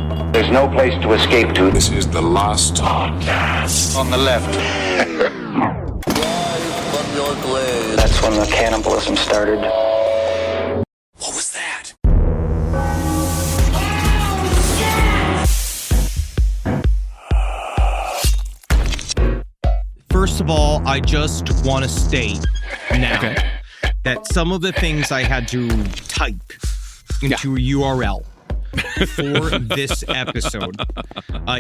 There's no place to escape to. This is the last podcast. On the left. From your grave. That's when the cannibalism started. What was that? First of all, I just want to state now that some of the things I had to type into a URL for this episode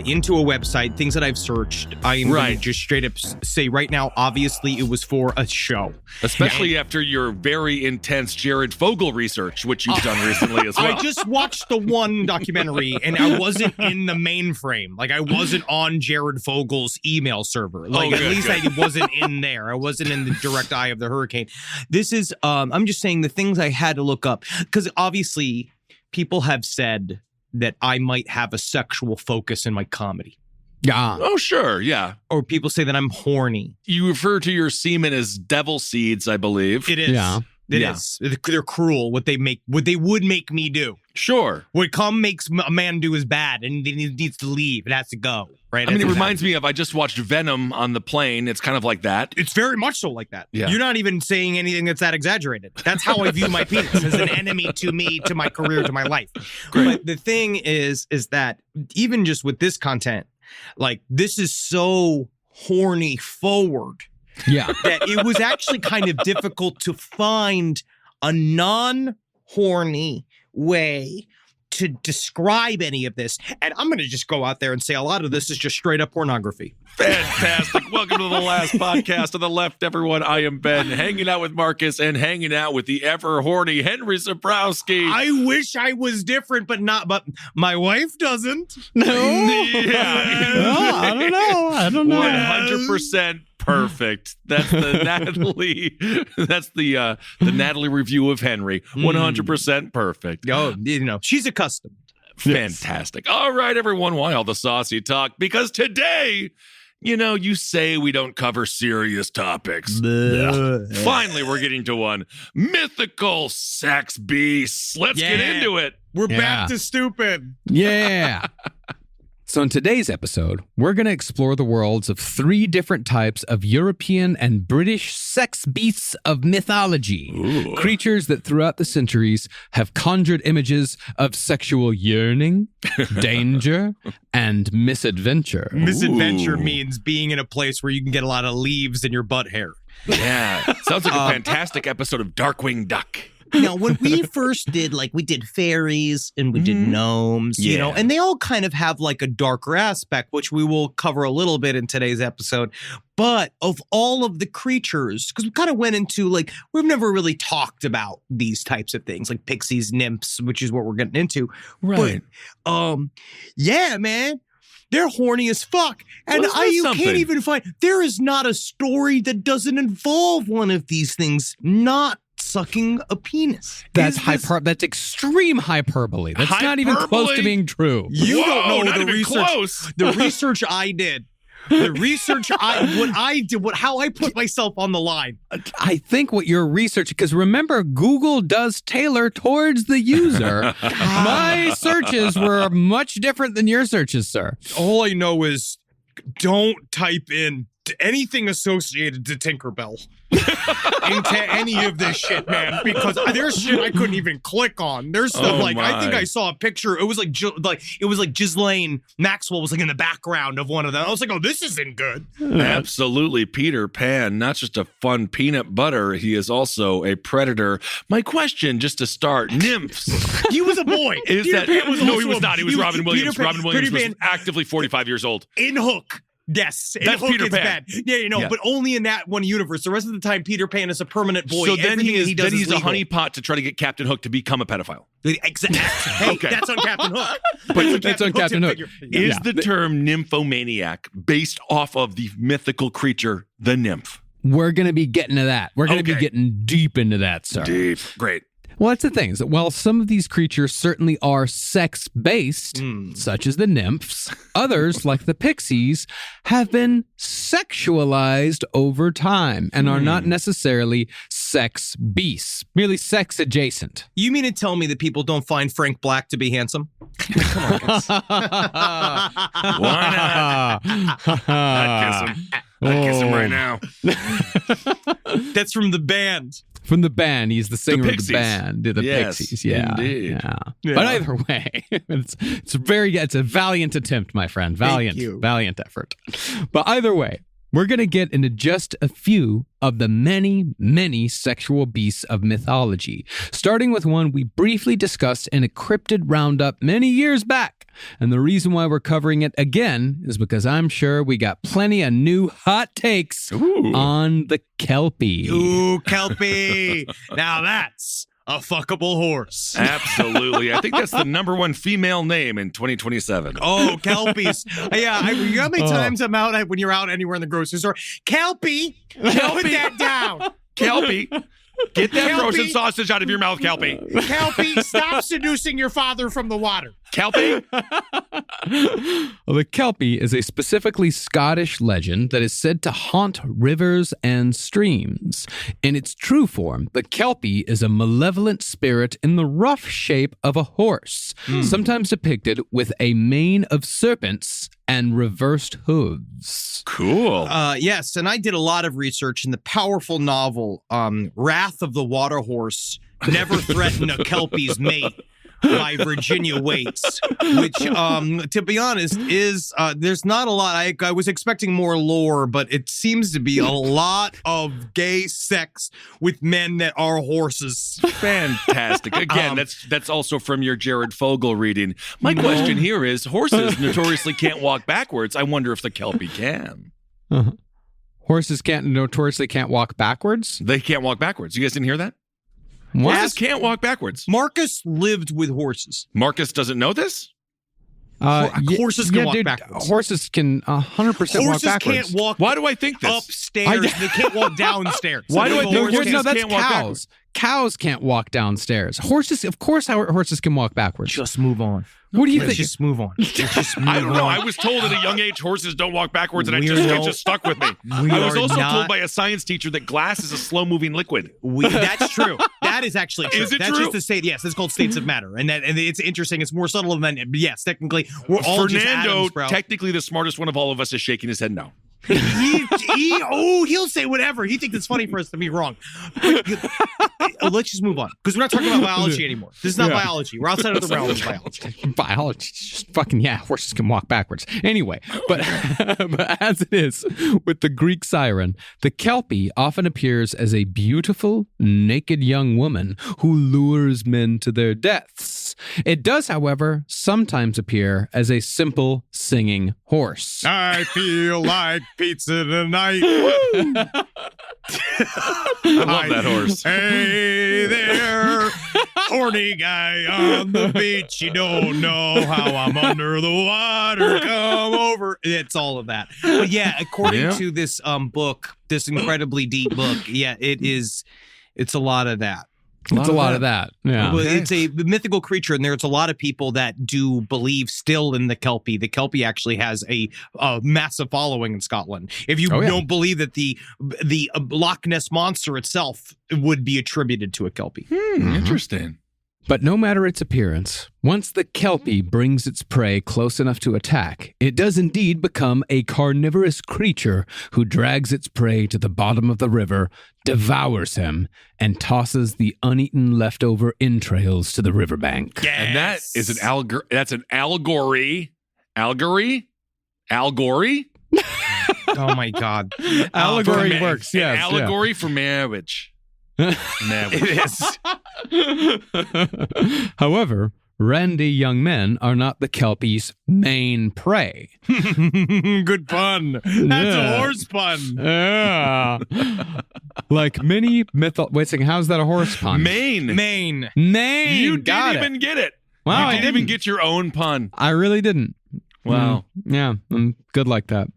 into a website, things that I've searched, I am going to just straight up say right now, obviously it was for a show. Especially after your very intense Jared Fogle research, which you've done recently as well. I just watched the one documentary and I wasn't in the mainframe. Like I wasn't on Jared Fogle's email server. Like at least I wasn't in there. I wasn't in the direct eye of the hurricane. This is, I'm just saying the things I had to look up because obviously people have said that I might have a sexual focus in my comedy. Yeah. Oh, sure. Yeah. Or people say that I'm horny. You refer to your semen as devil seeds, I believe. It is. Yeah. It is. They're cruel. What they would make me do. Sure. What makes a man do is bad, and he needs to leave. It has to go. Right. I mean, it reminds me of I just watched Venom on the plane. It's kind of like that. It's very much so like that. Yeah. You're not even saying anything that's that exaggerated. That's how I view my penis as an enemy to me, to my career, to my life. Great. But the thing is that even just with this content, like this is so horny forward. Yeah. That it was actually kind of difficult to find a non-horny way to describe any of this. And I'm going to just go out there and say a lot of this is just straight up pornography. Fantastic. Welcome to the last podcast on the left, everyone. I am Ben, hanging out with Marcus and hanging out with the ever horny Henry Zabrowski. I wish I was different, but my wife doesn't. No. I don't know. 100% perfect. That's the Natalie. That's the Natalie review of Henry. 100% perfect. Oh, she's accustomed. Fantastic. Yes. All right, everyone. Why all the saucy talk? Because today, you say we don't cover serious topics. Finally, we're getting to one. Mythical sex beasts. Let's get into it. We're back to stupid. Yeah. So in today's episode, we're going to explore the worlds of 3 different types of European and British sex beasts of mythology. Ooh. Creatures that throughout the centuries have conjured images of sexual yearning, danger, and misadventure. Misadventure means being in a place where you can get a lot of leaves in your butt hair. Yeah. Sounds like a fantastic episode of Darkwing Duck. When we first did, we did fairies and we did gnomes, and they all kind of have like a darker aspect, which we will cover a little bit in today's episode. But of all of the creatures, because we kind of went into we've never really talked about these types of things like pixies, nymphs, which is what we're getting into. Right. But, yeah, man. They're horny as fuck. And you can't even find, there is not a story that doesn't involve one of these things not sucking a penis. That's that's extreme hyperbole. That's not even close to being true. You don't know the research. Close. The research I did. The research how I put myself on the line. I think what your research, because remember, Google does tailor towards the user. My searches were much different than your searches, sir. All I know is don't type in anything associated to Tinkerbell into any of this shit, man, because there's shit I couldn't even click on. There's stuff I think I saw a picture. It was like Ghislaine Maxwell was in the background of one of them. I was like, oh, this isn't good. Absolutely. Peter Pan, not just a fun peanut butter, he is also a predator. My question, just to start, nymphs. He was a boy. He was not. He was Robin Williams. Robin Williams was actively 45 years old. In Hook. Yes, that's Hook Peter Pan. Bad. Yeah, but only in that one universe. The rest of the time, Peter Pan is a permanent boy. So then he's is a honeypot to try to get Captain Hook to become a pedophile. Exactly. Hey, that's on Captain Hook. But that's on Captain Hook. Is the term nymphomaniac based off of the mythical creature, the nymph? We're going to be getting to that. We're going to be getting deep into that, sir. Deep. Great. Well, that's the thing, is that while some of these creatures certainly are sex-based, such as the nymphs, others, like the Pixies, have been sexualized over time and are not necessarily sex beasts, merely sex adjacent. You mean to tell me that people don't find Frank Black to be handsome? Come on, guys. Why not? I'd kiss him. I'd kiss him right now. That's from the band. From the band, he's the singer of Pixies. the band, the Yes, Pixies. Yeah, indeed. yeah. But either way, it's a valiant attempt, my friend. Valiant effort. But either way, we're going to get into just a few of the many, many sexual beasts of mythology, starting with one we briefly discussed in a cryptid roundup many years back. And the reason why we're covering it again is because I'm sure we got plenty of new hot takes on the Kelpie. Ooh, Kelpie. Now that's a fuckable horse. Absolutely. I think that's the number one female name in 2027. Oh, Kelpies. Yeah, you know how many times I'm out when you're out anywhere in the grocery store? Kelpie, put that down. Kelpie. Get that Kelpie. frozen sausage out of your mouth, Kelpie. Kelpie, stop seducing your father from the water. Kelpie. Well, the Kelpie is a specifically Scottish legend that is said to haunt rivers and streams. In its true form, the Kelpie is a malevolent spirit in the rough shape of a horse, sometimes depicted with a mane of serpents and reversed hooves. Cool. Yes, and I did a lot of research in the powerful novel Wrath of the Water Horse, Never Threaten a Kelpie's Mate by Virginia Waits, which, to be honest, is there's not a lot. I was expecting more lore, but it seems to be a lot of gay sex with men that are horses. Fantastic. Again, that's also from your Jared Fogle reading. My question here is, horses notoriously can't walk backwards. I wonder if the Kelpie can. Horses notoriously can't walk backwards? They can't walk backwards. You guys didn't hear that? What? Horses can't walk backwards. Marcus lived with horses. Marcus doesn't know this? Horses can walk backwards. Horses can 100% walk Horses backwards. can't walk Why do I think this? upstairs. They can't walk downstairs. Why do I think horses No, that's can't walk cows. backwards? Cows can't walk downstairs. Horses, of course, horses can walk backwards. Just move on. What do you Let's think? just move on. Let's just move I don't know. on. I was told at a young age horses don't walk backwards, and it Weirdo. just stuck with me. We I was are also not- told by a science teacher that glass is a slow-moving liquid. That's true. That is actually true. Is it That's true? just the state. Yes, it's called states of matter, and it's interesting. It's more subtle than yes. Technically, we're all just Fernando, atoms, bro. technically the smartest one of all of us, is shaking his head no. He'll say whatever. He thinks it's funny for us to be wrong. Let's just move on because we're not talking about biology anymore. This is not biology. We're outside of the realm of biology. Biology, just fucking horses can walk backwards. Anyway, but as it is with the Greek siren, the Kelpie often appears as a beautiful, naked young woman who lures men to their deaths. It does, however, sometimes appear as a simple singing horse. I feel like pizza tonight. I love that horse. Hey there, horny guy on the beach. You don't know how I'm under the water. Come over. It's all of that. But yeah, according to this book, this incredibly deep book, it's a lot of that. It's a lot of that. Yeah. Well, it's a mythical creature, and there's a lot of people that do believe still in the Kelpie. The Kelpie actually has a massive following in Scotland. If you don't believe that the Loch Ness Monster itself would be attributed to a Kelpie. Interesting. But no matter its appearance, once the Kelpie brings its prey close enough to attack, it does indeed become a carnivorous creature who drags its prey to the bottom of the river, devours him, and tosses the uneaten leftover entrails to the riverbank. Yes. And that is an allegory. Allegory? Allegory? Oh my God. Allegory works, An yes. allegory for marriage. It is. However, randy young men are not the Kelpie's main prey. Good pun. That's a horse pun. Yeah. Like many Wait a second, how's that a horse pun? Maine. Maine. Name. You didn't even get it. Wow, You I didn't even get your own pun. I really didn't. Wow. Yeah, I'm good like that.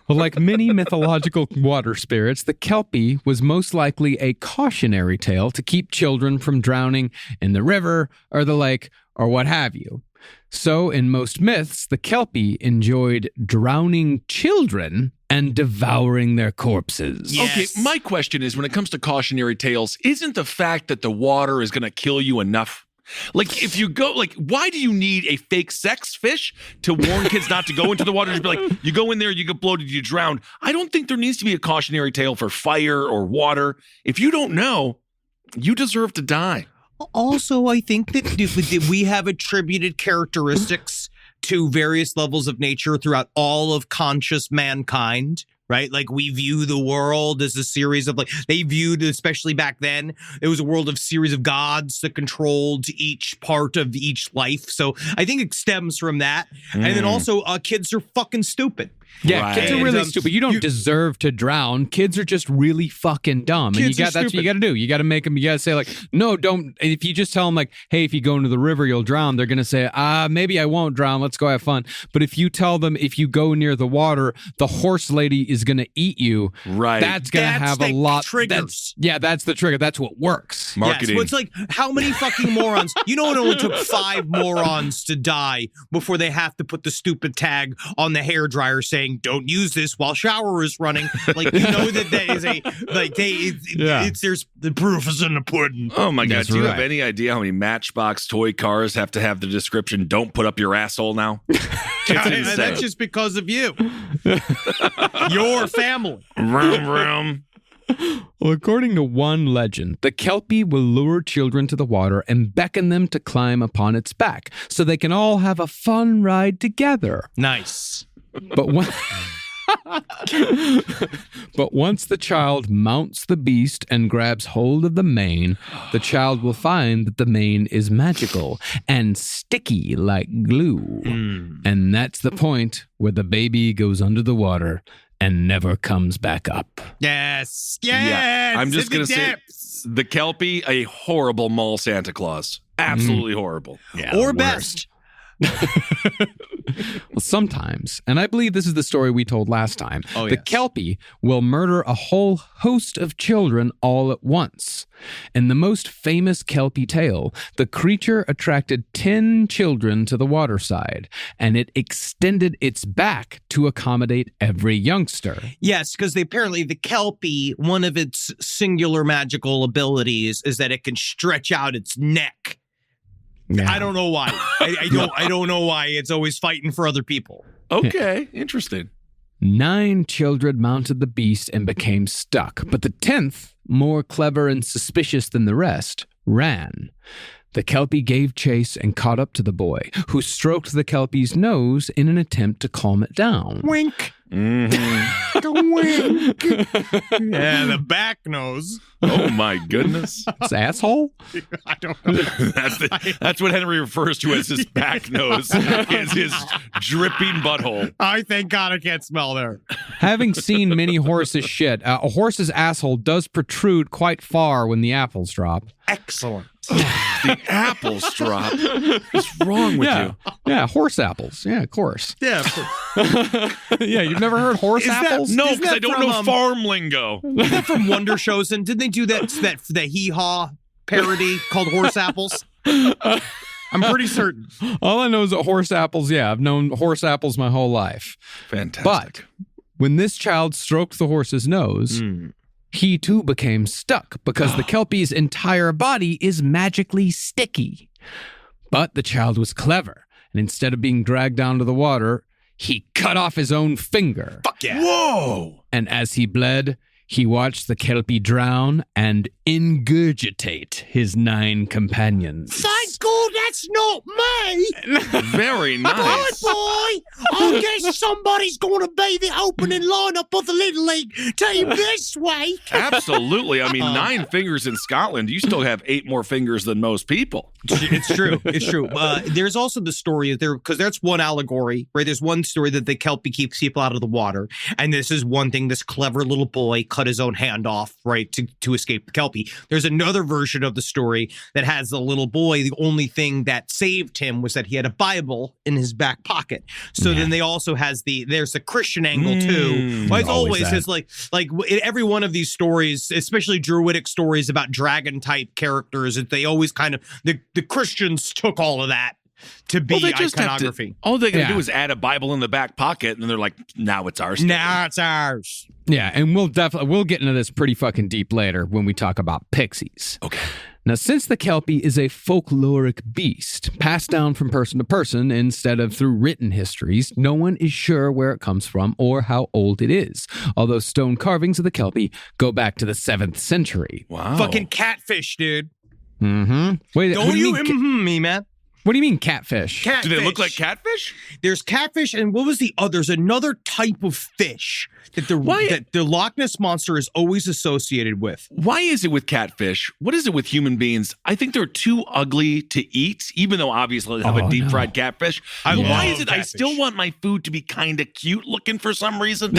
Well, like many mythological water spirits, the Kelpie was most likely a cautionary tale to keep children from drowning in the river or the lake or what have you. So, in most myths, the Kelpie enjoyed drowning children and devouring their corpses. Yes. Okay, my question is, when it comes to cautionary tales, isn't the fact that the water is going to kill you enough? Like, if you go, like, why do you need a fake sex fish to warn kids not to go into the water? Just be like, you go in there, you get bloated, you drown. I don't think there needs to be a cautionary tale for fire or water. If you don't know, you deserve to die. Also, I think that we have attributed characteristics to various levels of nature throughout all of conscious mankind, right? Like, we view the world as a series of, like, they viewed, especially back then, it was a world of series of gods that controlled each part of each life. So I think it stems from that. And then also, kids are fucking stupid. Yeah, Right. kids are really And, stupid. You don't deserve to drown. Kids are just really fucking dumb. And Kids are that's what you stupid. got to do. You got to make them, you got to say like, no, don't. And if you just tell them like, hey, if you go into the river, you'll drown. They're going to say, maybe I won't drown. Let's go have fun. But if you tell them, if you go near the water, the horse lady is going to eat you. Right. That's going to That's have a the lot. triggers. That's the trigger. That's what works. Marketing. Yes, well, it's like, how many fucking morons? You know, it only took 5 morons to die before they have to put the stupid tag on the hairdryer saying, don't use this while shower is running. Like, you know that is a, like, it's there's the proof is in the pudding. Oh my God. That's Do you have right. any idea how many Matchbox toy cars have to have the description, don't put up your asshole now? It's insane. That's just because of you. Your family. Vroom, vroom. Well, according to one legend, the Kelpie will lure children to the water and beckon them to climb upon its back so they can all have a fun ride together. Nice. But but once the child mounts the beast and grabs hold of the mane, the child will find that the mane is magical and sticky like glue. And that's the point where the baby goes under the water and never comes back up. Yes. Yeah. I'm just in going the to say depths. the Kelpie, a horrible mall Santa Claus. Absolutely horrible. Yeah, Or worst. best. Well, sometimes, and I believe this is the story we told last time, Oh, the yes. Kelpie will murder a whole host of children all at once. In the most famous Kelpie tale, the creature attracted 10 children to the waterside, and it extended its back to accommodate every youngster. Yes, because apparently the Kelpie, one of its singular magical abilities is that it can stretch out its neck. Yeah. I don't know why. I don't know why it's always fighting for other people. Okay. Interesting. 9 children mounted the beast and became stuck, but the 10th, more clever and suspicious than the rest, ran. The Kelpie gave chase and caught up to the boy, who stroked the Kelpie's nose in an attempt to calm it down. Wink. Mm-hmm. Wink. Yeah, the back nose. Oh my goodness. His asshole? I don't know. That's what Henry refers to as his back nose, is his dripping butthole. I thank God I can't smell there. Having seen many horses shit, a horse's asshole does protrude quite far when the apples drop. Excellent. The apples drop. What's wrong with you? Yeah, horse apples. Yeah, of course. Yeah. Yeah, you've never heard horse Is that- apples? No, Isn't because I that don't from, know farm lingo. Is that from Wonder Shows? And did they do that the Hee Haw parody called Horse Apples? I'm pretty certain. All I know is that horse apples, yeah, I've known horse apples my whole life. Fantastic. But when this child stroked the horse's nose, he too became stuck because the Kelpie's entire body is magically sticky. But the child was clever, and instead of being dragged down to the water, he cut off his own finger. Fuck yeah. Whoa. And as he bled, he watched the Kelpie drown and ingurgitate his 9 companions. Thank God that's not me. Very nice. Boy, I guess somebody's going to be the opening lineup of the Little League team this week. Absolutely. I mean, 9 fingers in Scotland, you still have 8 more fingers than most people. It's true. It's true. There's also the story there, because that's one allegory, right? There's one story that the Kelpie keeps people out of the water. And this is one thing, this clever little boy cut his own hand off, right, to escape the Kelpie. There's another version of the story that has the little boy. The only thing that saved him was that he had a Bible in his back pocket. So then they also there's the Christian angle too. Well, it's always is like in every one of these stories, especially Druidic stories about dragon type characters, they always kind of, the Christians took all of that to be iconography. All they gotta do is add a Bible in the back pocket, and then they're like, now it's ours. Now it's ours. Yeah, and we'll get into this pretty fucking deep later when we talk about pixies. Okay. Now, since the Kelpie is a folkloric beast, passed down from person to person instead of through written histories, no one is sure where it comes from or how old it is, although stone carvings of the Kelpie go back to the 7th century. Wow. Fucking catfish, dude. Mm-hmm. Wait, Don't you me, man. What do you mean catfish? Catfish. Do they look like catfish? There's catfish, and what was the other? There's another type of fish that the Loch Ness Monster is always associated with. Why is it with catfish? What is it with human beings? I think they're too ugly to eat, even though obviously they have a deep-fried catfish. Why is it catfish. I still want my food to be kind of cute looking for some reason?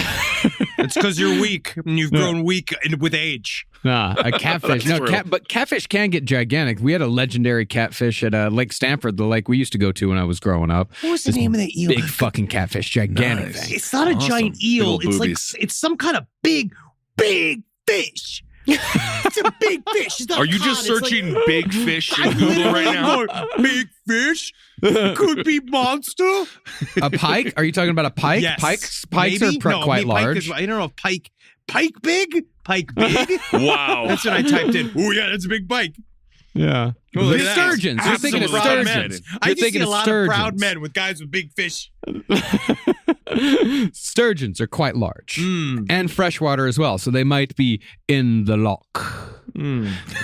It's because you're weak, and you've grown weak with age. Nah, a catfish. But catfish can get gigantic. We had a legendary catfish at Lake Stanford, the lake we used to go to when I was growing up. What was the name of that eel? Big fucking catfish, gigantic thing. It's not a giant eel. It's boobies. like it's some kind of big fish. It's a big fish. Are you just searching big fish in Google right now? Big fish? Could be monster. A pike? Are you talking about a pike? Yes. Pikes Maybe? are quite large. I don't know if pike big? Pike big? Wow. That's what I typed in. Oh, yeah, that's a big pike. Yeah. Look at that. Sturgeons. You're thinking of Absolutely sturgeons. I just see a lot of proud sturgeons. men with guys with big fish. Sturgeons are quite large and freshwater as well, so they might be in the loch.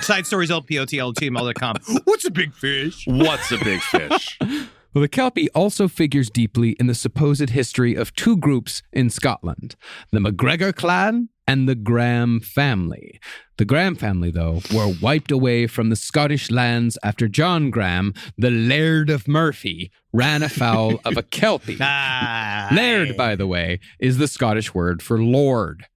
Side stories, LPOTLTML.com. What's a big fish? What's a big fish? Well, the Kelpie also figures deeply in the supposed history of two groups in Scotland, the MacGregor clan and the Graham family. The Graham family, though, were wiped away from the Scottish lands after John Graham, the Laird of Murphy, ran afoul of a Kelpie. Laird, by the way, is the Scottish word for lord.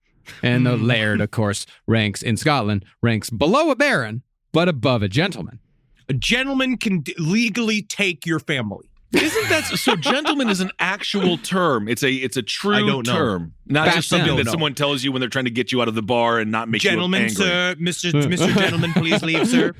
And the laird, of course, ranks below a baron, but above a gentleman. A gentleman can legally take your family. Isn't that so? Gentleman is an actual term. It's a true term, not just something that someone tells you when they're trying to get you out of the bar and not make you angry. Sir, Mr. Gentleman, please leave, sir.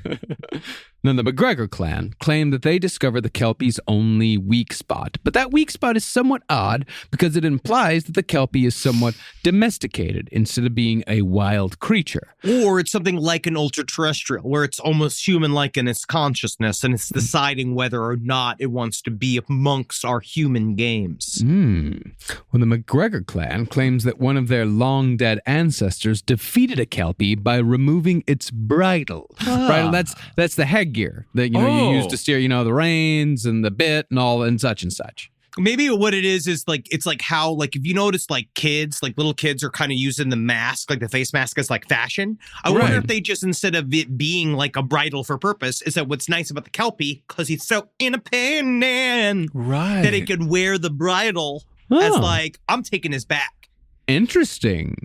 Now, the MacGregor clan claim that they discovered the Kelpie's only weak spot, but that weak spot is somewhat odd because it implies that the Kelpie is somewhat domesticated instead of being a wild creature. Or it's something like an ultra-terrestrial, where it's almost human-like in its consciousness, and it's deciding whether or not it wants to be amongst our human games. Well, the MacGregor clan claims that one of their long-dead ancestors defeated a Kelpie by removing its bridle. Bridle, that's the headgear that you use to steer, the reins and the bit and all and such and such. Maybe what it is like, it's like how, like, if you notice, like, kids, like little kids are kind of using the mask, like the face mask as like fashion. I wonder if they just, instead of it being like a bridle for purpose, is that what's nice about the Kelpie, because he's so independent, that he could wear the bridle as like, I'm taking his back. Interesting.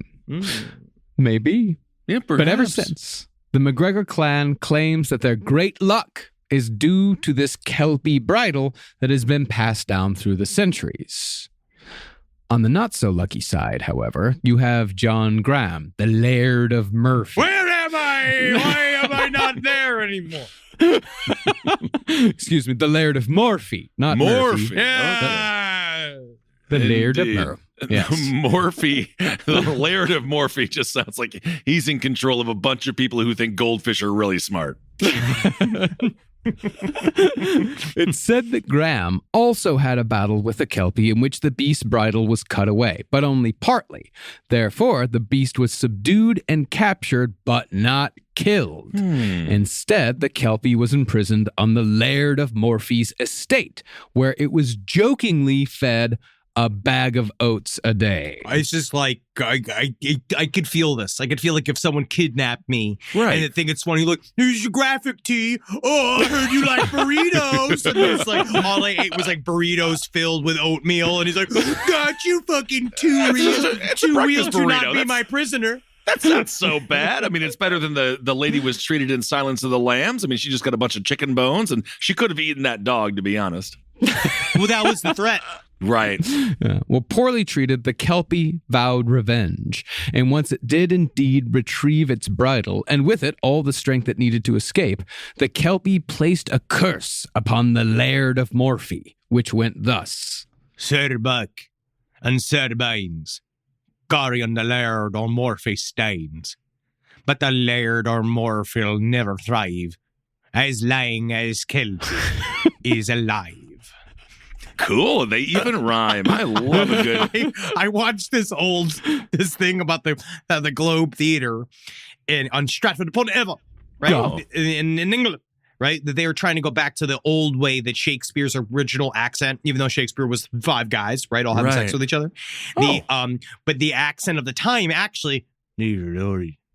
Maybe. Yeah, perhaps. But ever since, the MacGregor clan claims that their great luck is due to this Kelpie bridle that has been passed down through the centuries. On the not-so-lucky side, however, you have John Graham, the Laird of Murphy. Where am I? Why am I not there anymore? Excuse me, the Laird of Morphy, not Murphy. Yeah. The Laird of Murphy. Yes. Morphy, the Laird of Morphy just sounds like he's in control of a bunch of people who think goldfish are really smart. It's said that Graham also had a battle with a Kelpie in which the beast's bridle was cut away, but only partly. Therefore, the beast was subdued and captured, but not killed. Instead, the Kelpie was imprisoned on the Laird of Morphy's estate, where it was jokingly fed a bag of oats a day. It's just like, I could feel this. I could feel like if someone kidnapped me Right. and they think it's funny, like, here's your graphic tee. Oh, I heard you like burritos. And it's like, all I ate was like burritos filled with oatmeal. And he's like, got you fucking two wheels breakfast to not burrito. be my prisoner. That's not so bad. I mean, it's better than the lady was treated in Silence of the Lambs. I mean, she just got a bunch of chicken bones, and she could have eaten that dog, to be honest. Well, that was the threat. Right. Yeah. Well, poorly treated, the Kelpie vowed revenge. And once it did indeed retrieve its bridle, and with it all the strength it needed to escape, the Kelpie placed a curse upon the Laird of Morphy, which went thus. Sir Buck and Sir Baines, carrying the Laird on Morphy stains. But the Laird or Morphy'll never thrive, as lying as Kelpie is alive. Cool. They even rhyme. I love a good. I watched this thing about the Globe Theatre on Stratford upon Avon, right? Oh. In England, right? That they were trying to go back to the old way that Shakespeare's original accent, even though Shakespeare was 5 guys, right? All having sex with each other. But the accent of the time actually.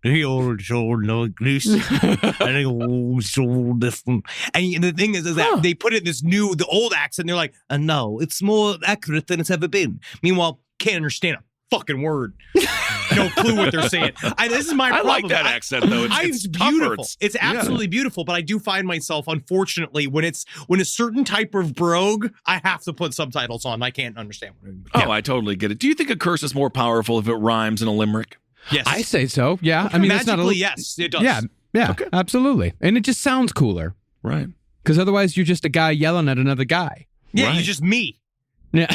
The old soul like this, and the old soul different. And the thing is that they put it in the old accent. They're like, no, it's more accurate than it's ever been. Meanwhile, can't understand a fucking word. No clue what they're saying. This is my problem. I like that accent though. It's beautiful. It's absolutely beautiful. But I do find myself, unfortunately, when a certain type of brogue, I have to put subtitles on. I can't understand. Oh, I totally get it. Do you think a curse is more powerful if it rhymes in a limerick? Yes, I say so. Yeah. I mean, it's not magically, yes, it does. Yeah, absolutely. And it just sounds cooler. Right. Because otherwise you're just a guy yelling at another guy. Yeah, Right. you're just me. Yeah.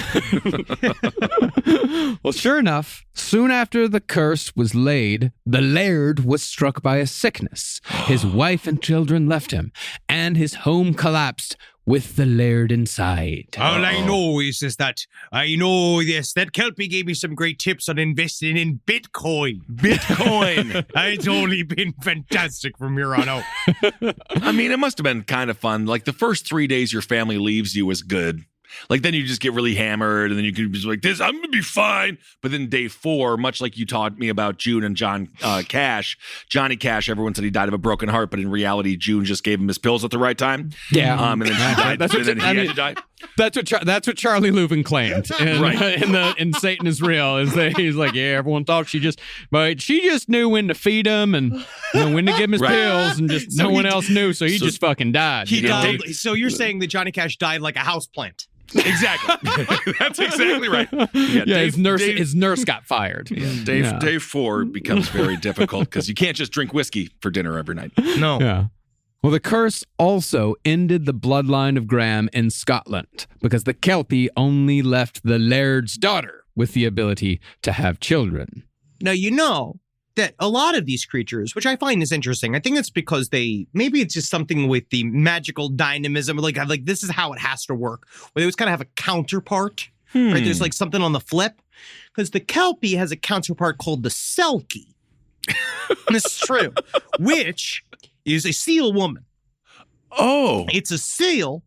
Well, sure enough, soon after the curse was laid, the Laird was struck by a sickness. His wife and children left him, and his home collapsed with the Laird inside. All I know is that that Kelpie gave me some great tips on investing in Bitcoin. Bitcoin. It's only been fantastic from here on out. I mean, it must have been kind of fun. Like the first 3 days your family leaves you was good. Like then you just get really hammered and then you can be like, this, I'm going to be fine. But then day 4, much like you taught me about June and Johnny Cash, everyone said he died of a broken heart, but in reality, June just gave him his pills at the right time. Yeah. And then she died. That's what and then he had to die. That's what Charlie Leuven claimed. In Satan is Real. He's like, yeah, everyone thought she just knew when to feed him and when to give him his pills, and just no one else knew, so he just fucking died. He died. So you're saying that Johnny Cash died like a houseplant? Exactly. That's exactly right. Yeah, his nurse got fired. Day 4 becomes very difficult because you can't just drink whiskey for dinner every night. No. Yeah. Well, the curse also ended the bloodline of Graham in Scotland because the Kelpie only left the Laird's daughter with the ability to have children. Now, you know that a lot of these creatures, which I find is interesting, I think it's because maybe it's just something with the magical dynamism, like this is how it has to work, where they always kind of have a counterpart, right? There's like something on the flip, because the Kelpie has a counterpart called the Selkie. This is true, which is a seal woman. Oh. It's a seal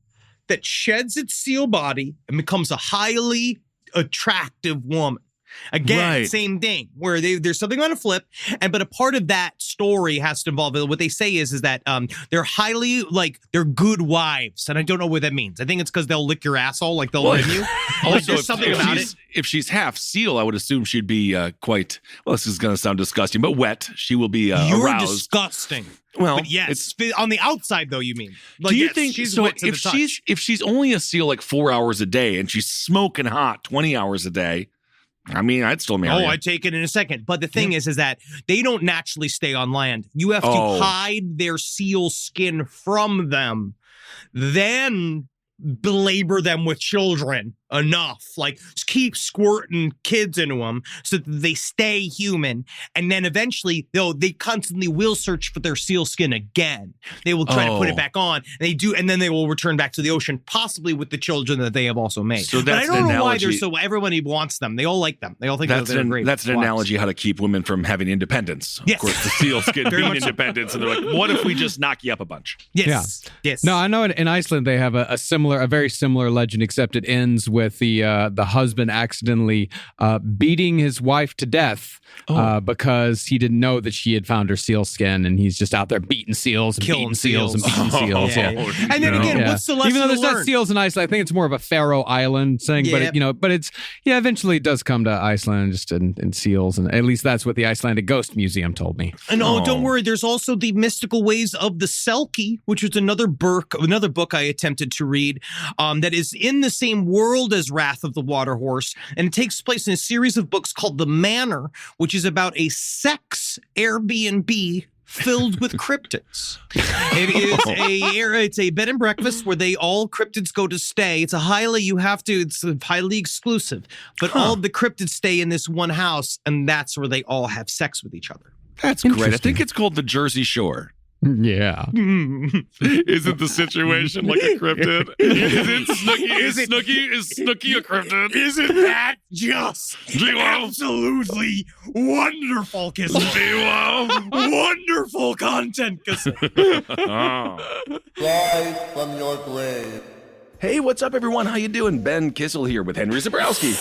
that sheds its seal body and becomes a highly attractive woman. Again, same thing, where there's something on a flip, but a part of that story has to involve, what they say is that they're highly, they're good wives, and I don't know what that means. I think it's because they'll lick your asshole, like they'll lick you. Also, there's something about it. If she's half seal, I would assume she'd be quite, this is going to sound disgusting, but wet. She will be You're aroused. Disgusting. Well, but yes, on the outside, though, you mean. Do you think she's so? If she's only a seal 4 hours a day and she's smoking hot 20 hours a day, I mean, I'd still marry her. I'd take it in a second. But the thing is that they don't naturally stay on land. You have to hide their seal skin from them, then belabor them with children enough. Just keep squirting kids into them so that they stay human. And then eventually, they constantly will search for their seal skin again. They will try to put it back on. And they do, and then they will return back to the ocean, possibly with the children that they have also made. So that's but I don't know why everybody wants them. They all like them. They all think they're great. That's an analogy how to keep women from having independence. Of course, the seal skin being independence. And they're like, what if we just knock you up a bunch? Yes. Yeah. Yes. No, I know in Iceland they have a similar a very similar legend, except it ends with the husband accidentally beating his wife to death because he didn't know that she had found her seal skin, and he's just out there beating seals and Killing beating seals and beating seals. Yeah. And then again, what's the lesson Even though there's to learn? not seals in Iceland, I think it's more of a Faroe Island thing. Yeah. But it's eventually it does come to Iceland just in seals, and at least that's what the Icelandic Ghost Museum told me. And don't worry, there's also the mystical ways of the Selkie, which is another book I attempted to read that is in the same world as Wrath of the Water Horse. And it takes place in a series of books called The Manor, which is about a sex Airbnb filled with cryptids. It's a bed and breakfast where all cryptids go to stay. It's highly exclusive, but all of the cryptids stay in this one house, and that's where they all have sex with each other. That's great. I think it's called the Jersey Shore. Yeah. Isn't the situation like a cryptid? Is Snooky a cryptid? Isn't that just absolutely wonderful, Kissel? Wonderful content, Kissel. Rise from your grave. Hey, what's up, everyone? How you doing? Ben Kissel here with Henry Zabrowski.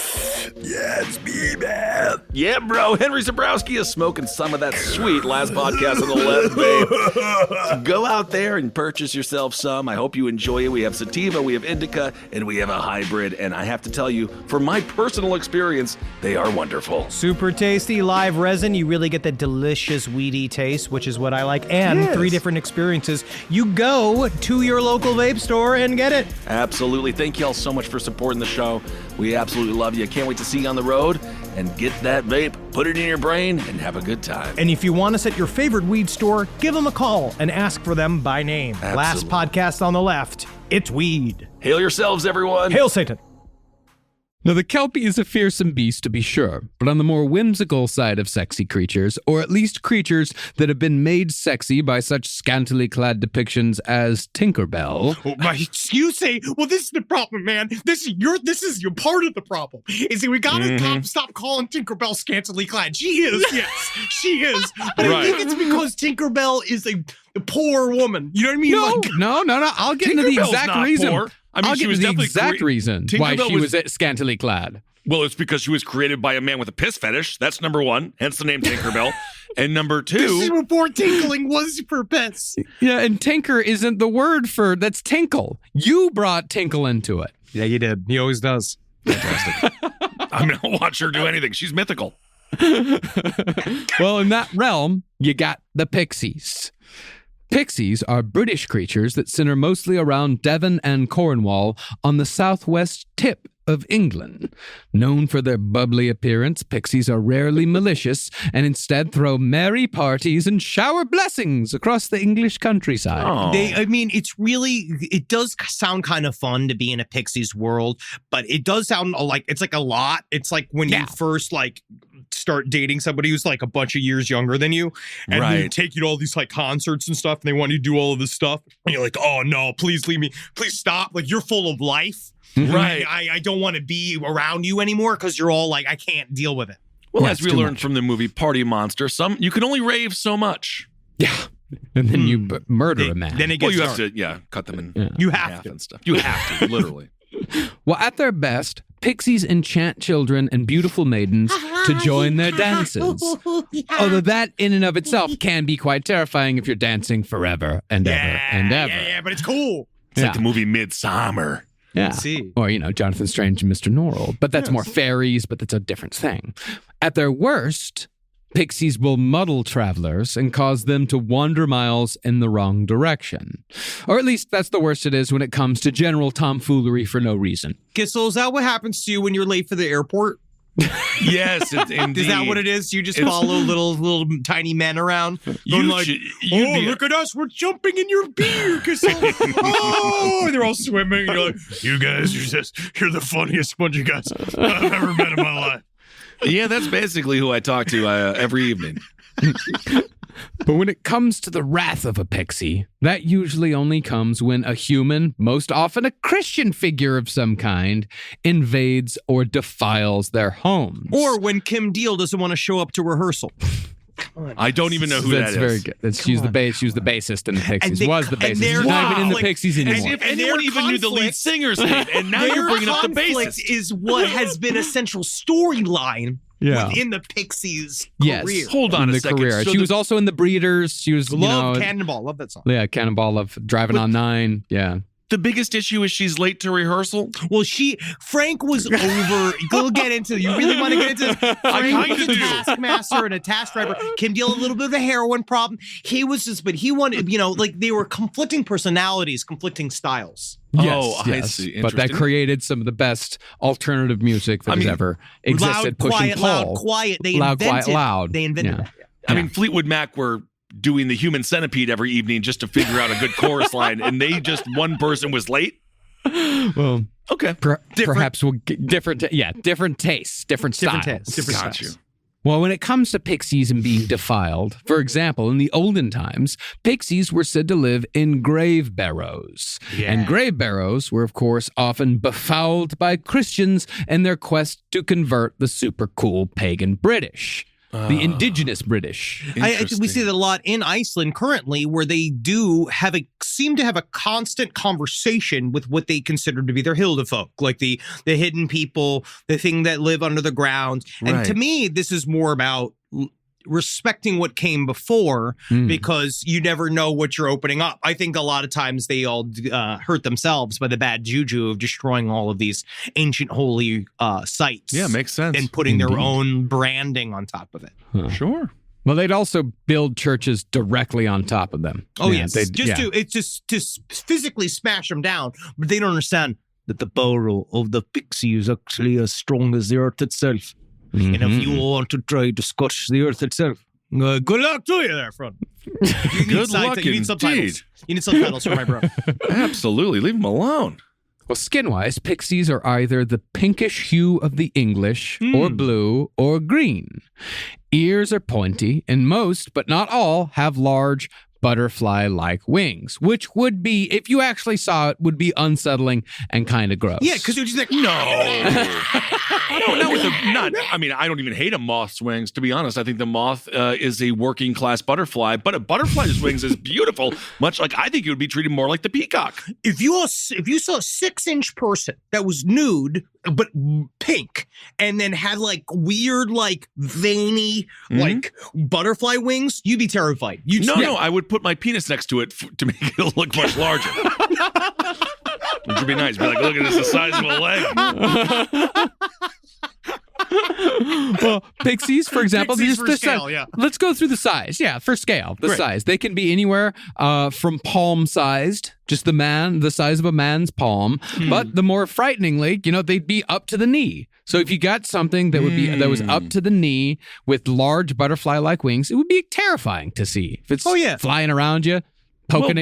Yeah, it's me, man. Yeah, bro. Henry Zabrowski is smoking some of that sweet last podcast on the left, babe. So go out there and purchase yourself some. I hope you enjoy it. We have sativa, we have indica, and we have a hybrid. And I have to tell you, from my personal experience, they are wonderful. Super tasty live resin. You really get that delicious weedy taste, which is what I like. And Yes. 3 different experiences. You go to your local vape store and get it. Absolutely. Thank you all so much for supporting the show. We absolutely love you. Can't wait to see you on the road and get that vape, put it in your brain, and have a good time. And if you want us at your favorite weed store, give them a call and ask for them by name. Last podcast on the left, it's weed. Hail yourselves, everyone. Hail Satan. Now, the Kelpie is a fearsome beast, to be sure, but on the more whimsical side of sexy creatures, or at least creatures that have been made sexy by such scantily clad depictions as Tinkerbell. You say, well, this is the problem, man. This is your part of the problem. Is that we gotta stop calling Tinkerbell scantily clad. She is, yes, she is. But I think it's because Tinkerbell is a poor woman. You know what I mean? No, I'll get into the Tinkerbell's exact not reason. poor. I mean, I'll she get was into the definitely exact reason why Tinkerbell she was scantily clad. Well, it's because she was created by a man with a piss fetish. That's number one, hence the name Tinkerbell. And number This is two, before tinkling was for pets. Yeah, and tinker isn't the word for that's tinkle. You brought tinkle into it. Yeah, you did. He always does. I'm going to watch her do anything. She's mythical. Well, in that realm, you got the Pixies. Pixies are British creatures that center mostly around Devon and Cornwall on the southwest tip of England. Known for their bubbly appearance, pixies are rarely malicious and instead throw merry parties and shower blessings across the English countryside. Oh. It does sound kind of fun to be in a Pixies world, but it does sound like it's like a lot. It's like when you first start dating somebody who's like a bunch of years younger than you, and they take you to all these like concerts and stuff, and they want you to do all of this stuff, and you're like, oh no, please leave me, please stop. Like, you're full of life. Right. I don't want to be around you anymore because you're all like, I can't deal with it. Well, Yeah, as it's we too learned much. from the movie Party Monster, you can only rave so much. Yeah. And then you murder a man. Then it Well, gets you have dark. to, cut them in You half have to. and stuff. You have to, literally. Well, at their best, pixies enchant children and beautiful maidens to join their dances. Although that in and of itself can be quite terrifying if you're dancing forever and ever and ever. Yeah, but it's cool. It's like the movie Midsummer. Yeah. see. Or, Jonathan Strange and Mr. Norrell. But that's more fairies, but that's a different thing. At their worst, pixies will muddle travelers and cause them to wander miles in the wrong direction. Or at least that's the worst it is when it comes to general tomfoolery for no reason. Kissel, is that what happens to you when you're late for the airport? Yes, indeed. Is that what it is? You just follow little tiny men around? You'd Look at us, we're jumping in your beer, Kissel. Oh, they're all swimming. You're like, you guys, you're the funniest bunch of guys I've ever met in my life. Yeah, that's basically who I talk to every evening. But when it comes to the wrath of a pixie, that usually only comes when a human, most often a Christian figure of some kind, invades or defiles their homes. Or when Kim Deal doesn't want to show up to rehearsal. I don't even know who that is. That's very good. She was the bassist in the Pixies. they- Was the and bassist. they're- She's not even in the like- Pixies As anymore. if And anyone their even knew the lead conflict- singer's name, and now you're bringing up the conflict bassist. is what has been a central storyline within the Pixies' Yes. career. Hold on in a the second. career. So She the- was also in the Breeders. She was, Love Cannonball. Love that song. Yeah, Cannonball of Driving on 9. Yeah. The biggest issue is she's late to rehearsal. Well, Frank was over. Go get into it. You really want to get into this? Frank was kinda a do. taskmaster and a task driver. Kim deal a little bit of a heroin problem. He was just, but he wanted, like they were conflicting personalities, conflicting styles. Oh, I yes. see. But that Interesting. created some of the best alternative music that has ever existed. Loud, pushing quiet, Paul. loud, quiet. They Loud, invented. quiet, loud. They invented Yeah. that. I mean, Fleetwood Mac were doing the Human Centipede every evening just to figure out a good chorus line, and one person was late. Well, Okay. perhaps we'll get different tastes, different styles. Different Got styles. you. Well, when it comes to pixies and being defiled, for example, in the olden times, pixies were said to live in grave barrows. And grave barrows were, of course, often befouled by Christians in their quest to convert the super cool pagan British. The indigenous British. We see that a lot in Iceland currently, where they seem to have a constant conversation with what they consider to be their Hildefolk, like the hidden people, the thing that live under the ground. And Right. to me, this is more about respecting what came before, because you never know what you're opening up. I think a lot of times they all hurt themselves by the bad juju of destroying all of these ancient holy sites. Yeah, makes sense. And putting their own branding on top of it. Sure. Well, they'd also build churches directly on top of them. Oh, Yeah, yes. they'd- To physically smash them down, but they don't understand that the power of the pixie is actually as strong as the earth itself. And if you want to try to scorch the earth itself, good luck to you there, friend. Good luck You need subtitles. You need subtitles for my bro. Absolutely. Leave them alone. Well, skin-wise, pixies are either the pinkish hue of the English, or blue, or green. Ears are pointy, and most, but not all, have large butterfly-like wings, which would be, if you actually saw it, would be unsettling and kind of gross. Yeah, because you're just like, No. I don't even hate a moth's wings, to be honest. I think the moth is a working class butterfly, but a butterfly's wings is beautiful, much like I think it would be treated more like the peacock. if you saw a 6-inch person that was nude but pink, and then had like weird, like veiny, like butterfly wings, you'd be terrified. No, I would put my penis next to it to make it look much larger. Which would be nice. Be like, look at this, the size of a leg. Well, pixies, for example, Pixies just for the scale, size. yeah. Let's go through the size. Yeah, for scale, the Right. size. They can be anywhere from palm-sized, just the size of a man's palm. But the more frighteningly, they'd be up to the knee. So if you got something that was up to the knee with large butterfly-like wings, it would be terrifying to see. If it's flying around you, poking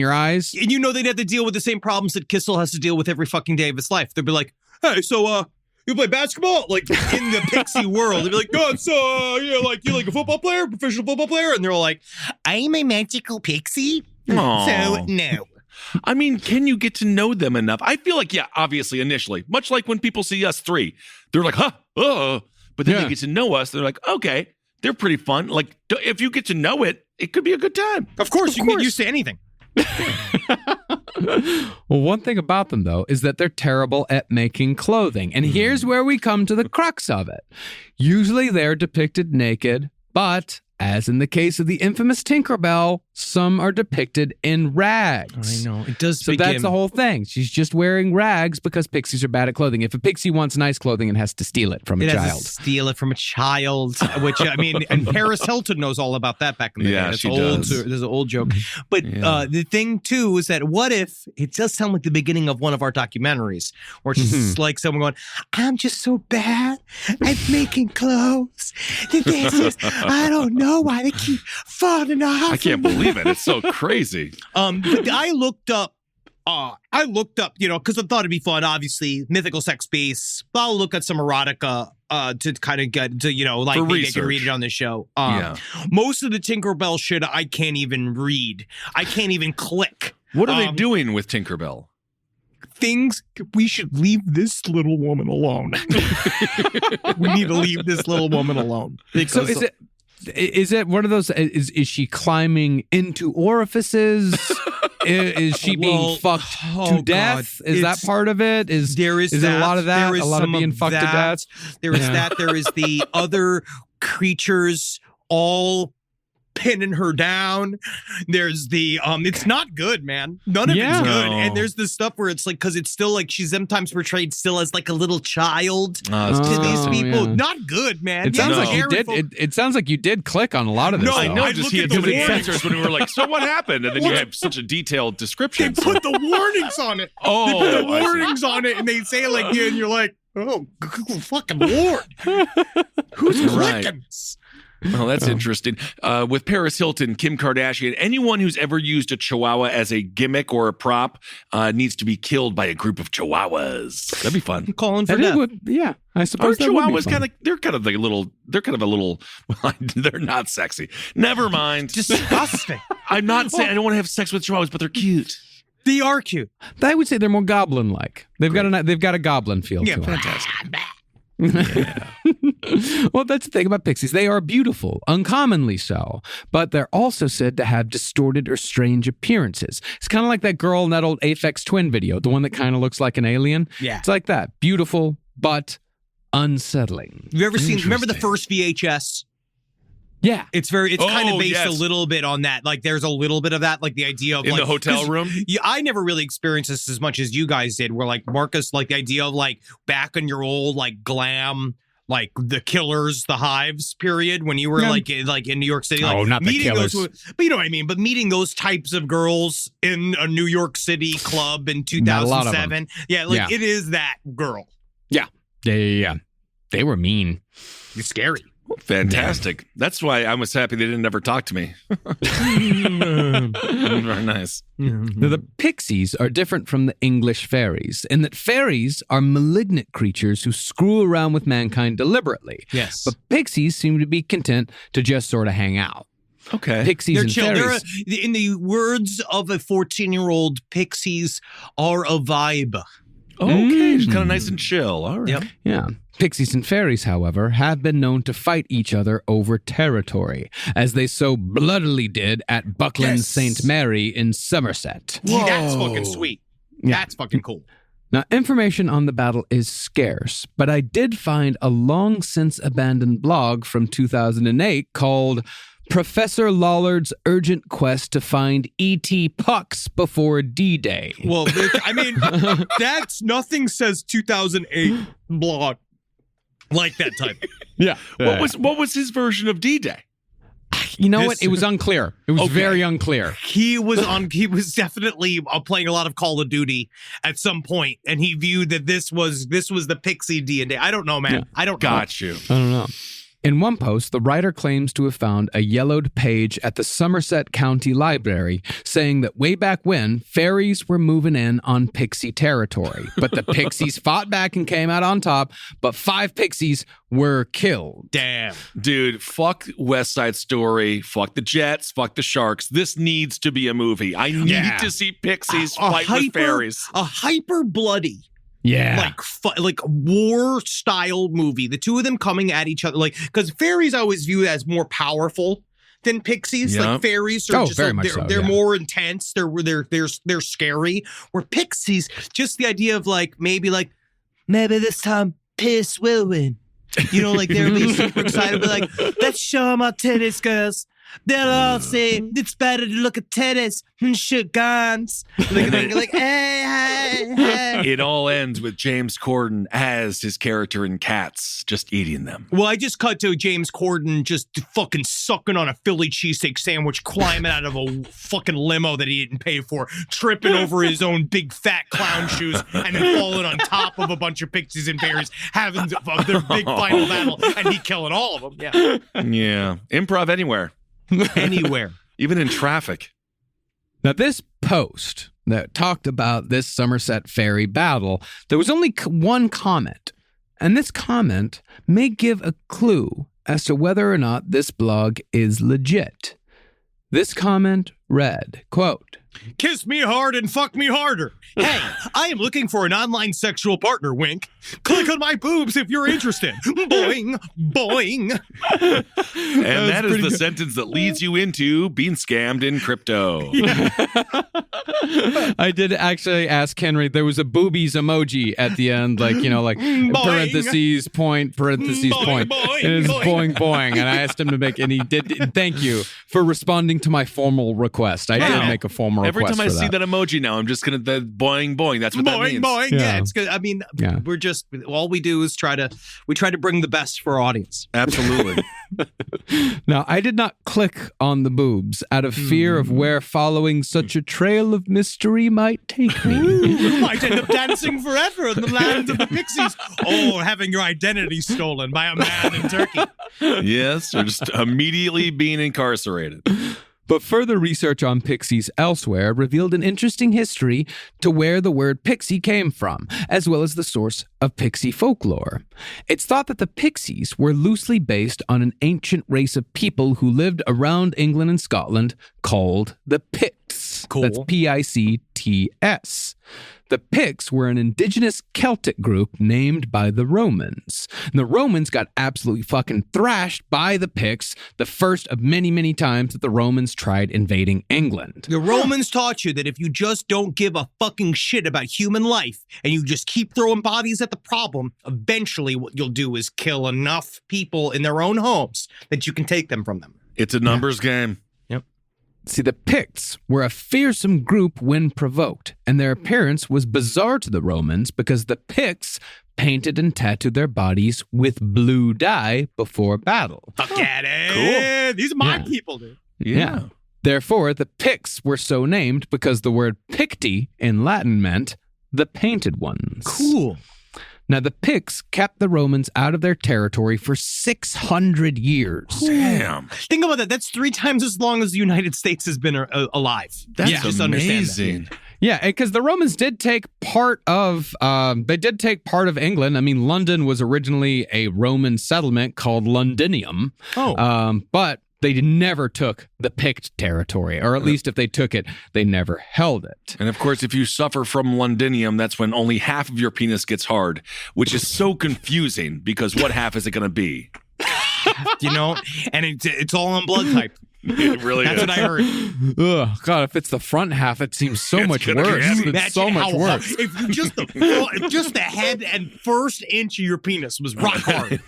your eyes. And they'd have to deal with the same problems that Kissel has to deal with every fucking day of his life. They'd be like, hey, so you play basketball? Like in the pixie world. They'd be like, oh, so you like a football player, professional football player? And they're all like, I'm a magical pixie. Aw. So no. I mean, can you get to know them enough? I feel like, obviously, initially, much like when people see us three, they're like, huh, but then they get to know us. They're like, okay, they're pretty fun. Like, if you get to know it, it could be a good time. Of course, you can get used to anything. Well, one thing about them, though, is that they're terrible at making clothing. And here's where we come to the crux of it. Usually they're depicted naked, but as in the case of the infamous Tinkerbell, some are depicted in rags. I know. It does So that's the whole thing. She's just wearing rags because pixies are bad at clothing. If a pixie wants nice clothing, it has to steal it from a It has child. to steal it from a child, which, I mean, and Paris Hilton knows all about that back in the day. Yeah, That's she old. does. There's an old joke. But the thing, too, is that what if it does sound like the beginning of one of our documentaries, where it's just like someone going, I'm just so bad at making clothes. I don't know why they keep falling off. I can't believe it. It's so crazy. But I looked up, because I thought it'd be fun, obviously, mythical sex beasts. I'll look at some erotica to kind of get to, like For maybe I research. can read it on the show. Most of the Tinkerbell shit I can't even read. I can't even click. What are they doing with Tinkerbell? Things, we should leave this little woman alone. We need to leave this little woman alone. So Is it one of those? Is she climbing into orifices? Is she being fucked to death? Is that part of it? Is it a lot of that? A lot of being fucked to death? There is that. There is the other creatures all pinning her down. There's the it's not good, man. None of it's good. And there's the stuff where it's like, because it's still like she's sometimes portrayed still as like a little child to these people. Yeah. Not good, man. It sounds like you did. It sounds like you did click on a lot of this. No, I know. I Just look he at had the too many warnings. answers when we were like, "So what happened?" And then you have such a detailed description. They put the warnings on it. Oh, they put the I see. warnings on it, and they say it like, and you're like, oh, fucking Lord, who's Right. clicking this? Oh, that's interesting. With Paris Hilton, Kim Kardashian, anyone who's ever used a chihuahua as a gimmick or a prop needs to be killed by a group of chihuahuas. That'd be fun. I'm calling for That death. would, yeah, I suppose Aren't that would be chihuahuas fun. kind of? They're kind of a little. Well, they're not sexy. Never mind. Disgusting. I'm not saying I don't want to have sex with chihuahuas, but they're cute. They are cute. I would say they're more goblin-like. They've got a goblin feel to them. Fantastic. Well, that's the thing about pixies. They are beautiful, uncommonly so, but they're also said to have distorted or strange appearances. It's kind of like that girl in that old Aphex Twin video, the one that kind of looks like an alien. Yeah. It's like that. Beautiful, but unsettling. You ever seen? Remember the first VHS? Yeah. It's kind of based yes. a little bit on that. Like there's a little bit of that, like the idea of In like the hotel 'cause room? Yeah, I never really experienced this as much as you guys did. Where like Marcus, like the idea of like back in your old like glam, like the Killers, the Hives period when you were like in New York City. Like, Oh, not the meeting Killers. but you know what I mean. But meeting those types of girls in a New York City club in Not a lot of 2007. Yeah, like it is that girl. Yeah. They were mean. It's scary. Fantastic. That's why I was happy they didn't ever talk to me. Very nice. Now, the pixies are different from the English fairies in that fairies are malignant creatures who screw around with mankind deliberately. Yes. But pixies seem to be content to just sort of hang out. Okay. Pixies They're and chill. fairies. In the words of a 14-year-old, pixies are a vibe. Okay. Just kind of nice and chill. All right. Yep. Yeah. Pixies and fairies, however, have been known to fight each other over territory, as they so bloodily did at Buckland Yes. St. Mary in Somerset. See, that's fucking sweet. Yeah. That's fucking cool. Now, information on the battle is scarce, but I did find a long since abandoned blog from 2008 called Professor Lollard's Urgent Quest to Find E.T. Pucks Before D-Day. Well, I mean, that's nothing says 2008 blog like that type. Yeah. What was his version of D-Day? You know what? It was unclear. It was Okay. very unclear. He was definitely playing a lot of Call of Duty at some point, and he viewed that this was the Pixie D&D. I don't know, man. Yeah. I don't Got you. I don't know. In one post, the writer claims to have found a yellowed page at the Somerset County Library saying that way back when, fairies were moving in on pixie territory. But the pixies fought back and came out on top, but 5 pixies were killed. Damn. Dude, fuck West Side Story. Fuck the Jets. Fuck the Sharks. This needs to be a movie. I need to see pixies fight with fairies. A hyper bloody. Yeah. Like war style movie. The two of them coming at each other, like because fairies I always view as more powerful than pixies. Yeah. Like fairies are just very like, much they're, so, they're yeah. more intense. They're scary. Where pixies, just the idea of like maybe this time piss will win. You know, like they'll be super excited, but like let's show them our tennis, girls. They'll all say it's better to look at tennis than shoot guns. Like, hey. It all ends with James Corden as his character in Cats, just eating them. Well, I just cut to James Corden just fucking sucking on a Philly cheesesteak sandwich, climbing out of a fucking limo that he didn't pay for, tripping over his own big fat clown shoes, and then falling on top of a bunch of pixies and fairies, having their big final battle, and he killing all of them. Yeah. Yeah. Improv anywhere, Anywhere. even in traffic. Now, this post that talked about this Somerset Ferry battle, there was only one comment. And this comment may give a clue as to whether or not this blog is legit. This comment read, quote, Kiss me hard and fuck me harder. Hey, I am looking for an online sexual partner, wink. Click on my boobs if you're interested. Boing, boing. And that is the sentence that leads you into being scammed in crypto. I did actually ask Henry. There was a boobies emoji at the end, like parentheses, point, parentheses, Boing, point. boing, It is boing. boing, boing. And I asked him to make, and he did. Thank you for responding to my formal request. I did make a formal Every request time I for see that emoji now, I'm just going to boing, boing. That's what that Boing, means. boing. Yeah. Yeah, it's good. I mean, we're just, all we do is try to bring the best for our audience. Absolutely. Now, I did not click on the boobs out of fear of where following such a trail of mystery might take me. You might end up dancing forever in the land of the Pixies, or having your identity stolen by a man in Turkey. Yes, or just immediately being incarcerated. But further research on pixies elsewhere revealed an interesting history to where the word pixie came from, as well as the source of pixie folklore. It's thought that the pixies were loosely based on an ancient race of people who lived around England and Scotland called the Picts. Cool. That's Picts. The Picts were an indigenous Celtic group named by the Romans. And the Romans got absolutely fucking thrashed by the Picts, the first of many, many times that the Romans tried invading England. The Romans taught you that if you just don't give a fucking shit about human life and you just keep throwing bodies at the problem, eventually what you'll do is kill enough people in their own homes that you can take them from them. It's a numbers game. See, the Picts were a fearsome group when provoked, and their appearance was bizarre to the Romans because the Picts painted and tattooed their bodies with blue dye before battle. Fuck at it. Cool. These are my people, dude. Yeah. Therefore, the Picts were so named because the word picti in Latin meant the painted ones. Cool. Now, the Picts kept the Romans out of their territory for 600 years. Damn. Think about that. That's 3 times as long as the United States has been alive. That's Just understand amazing. Yeah, because the Romans did take part of England. I mean, London was originally a Roman settlement called Londinium. But they never took the Pict territory, or at least if they took it, they never held it. And of course, if you suffer from Londinium, that's when only half of your penis gets hard, which is so confusing because what half is it going to be? You know, and it's all on blood type. It really That's is. what I heard. Ugh, God, if it's the front half, it seems so It's much gonna be worse. heavy. It's Imagine so much how hard- worse. If just the head and first inch of your penis was rock hard.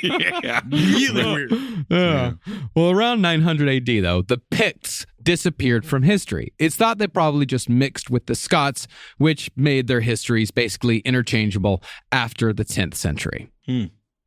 Yeah. Really weird. Yeah. Well, around 900 AD, though, the Picts disappeared from history. It's thought they probably just mixed with the Scots, which made their histories basically interchangeable after the 10th century.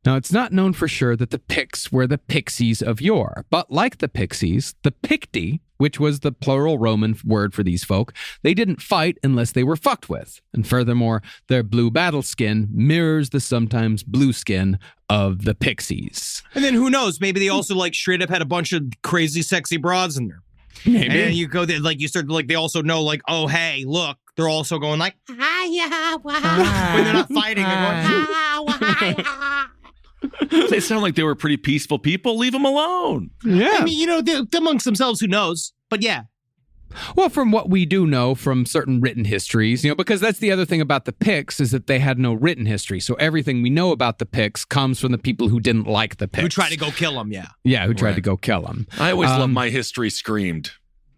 Now, it's not known for sure that the Picts were the Pixies of yore, but like the Pixies, the Picti, which was the plural Roman word for these folk, they didn't fight unless they were fucked with. And furthermore, their blue battle skin mirrors the sometimes blue skin of the Pixies. And then who knows? Maybe they also like straight up had a bunch of crazy, sexy broads in there. Maybe. And then you go there, like you start like they also know like, oh hey, look, they're also going like when they're not fighting. They're going, They sound like they were pretty peaceful people. Leave them alone. Yeah. I mean, you know, they're amongst themselves, who knows? But yeah. Well, from what we do know from certain written histories, because that's the other thing about the Picts is that they had no written history. So everything we know about the Picts comes from the people who didn't like the Picts. Who tried to go kill them, yeah. Yeah, who tried Right. to go kill them. I always love my history screamed.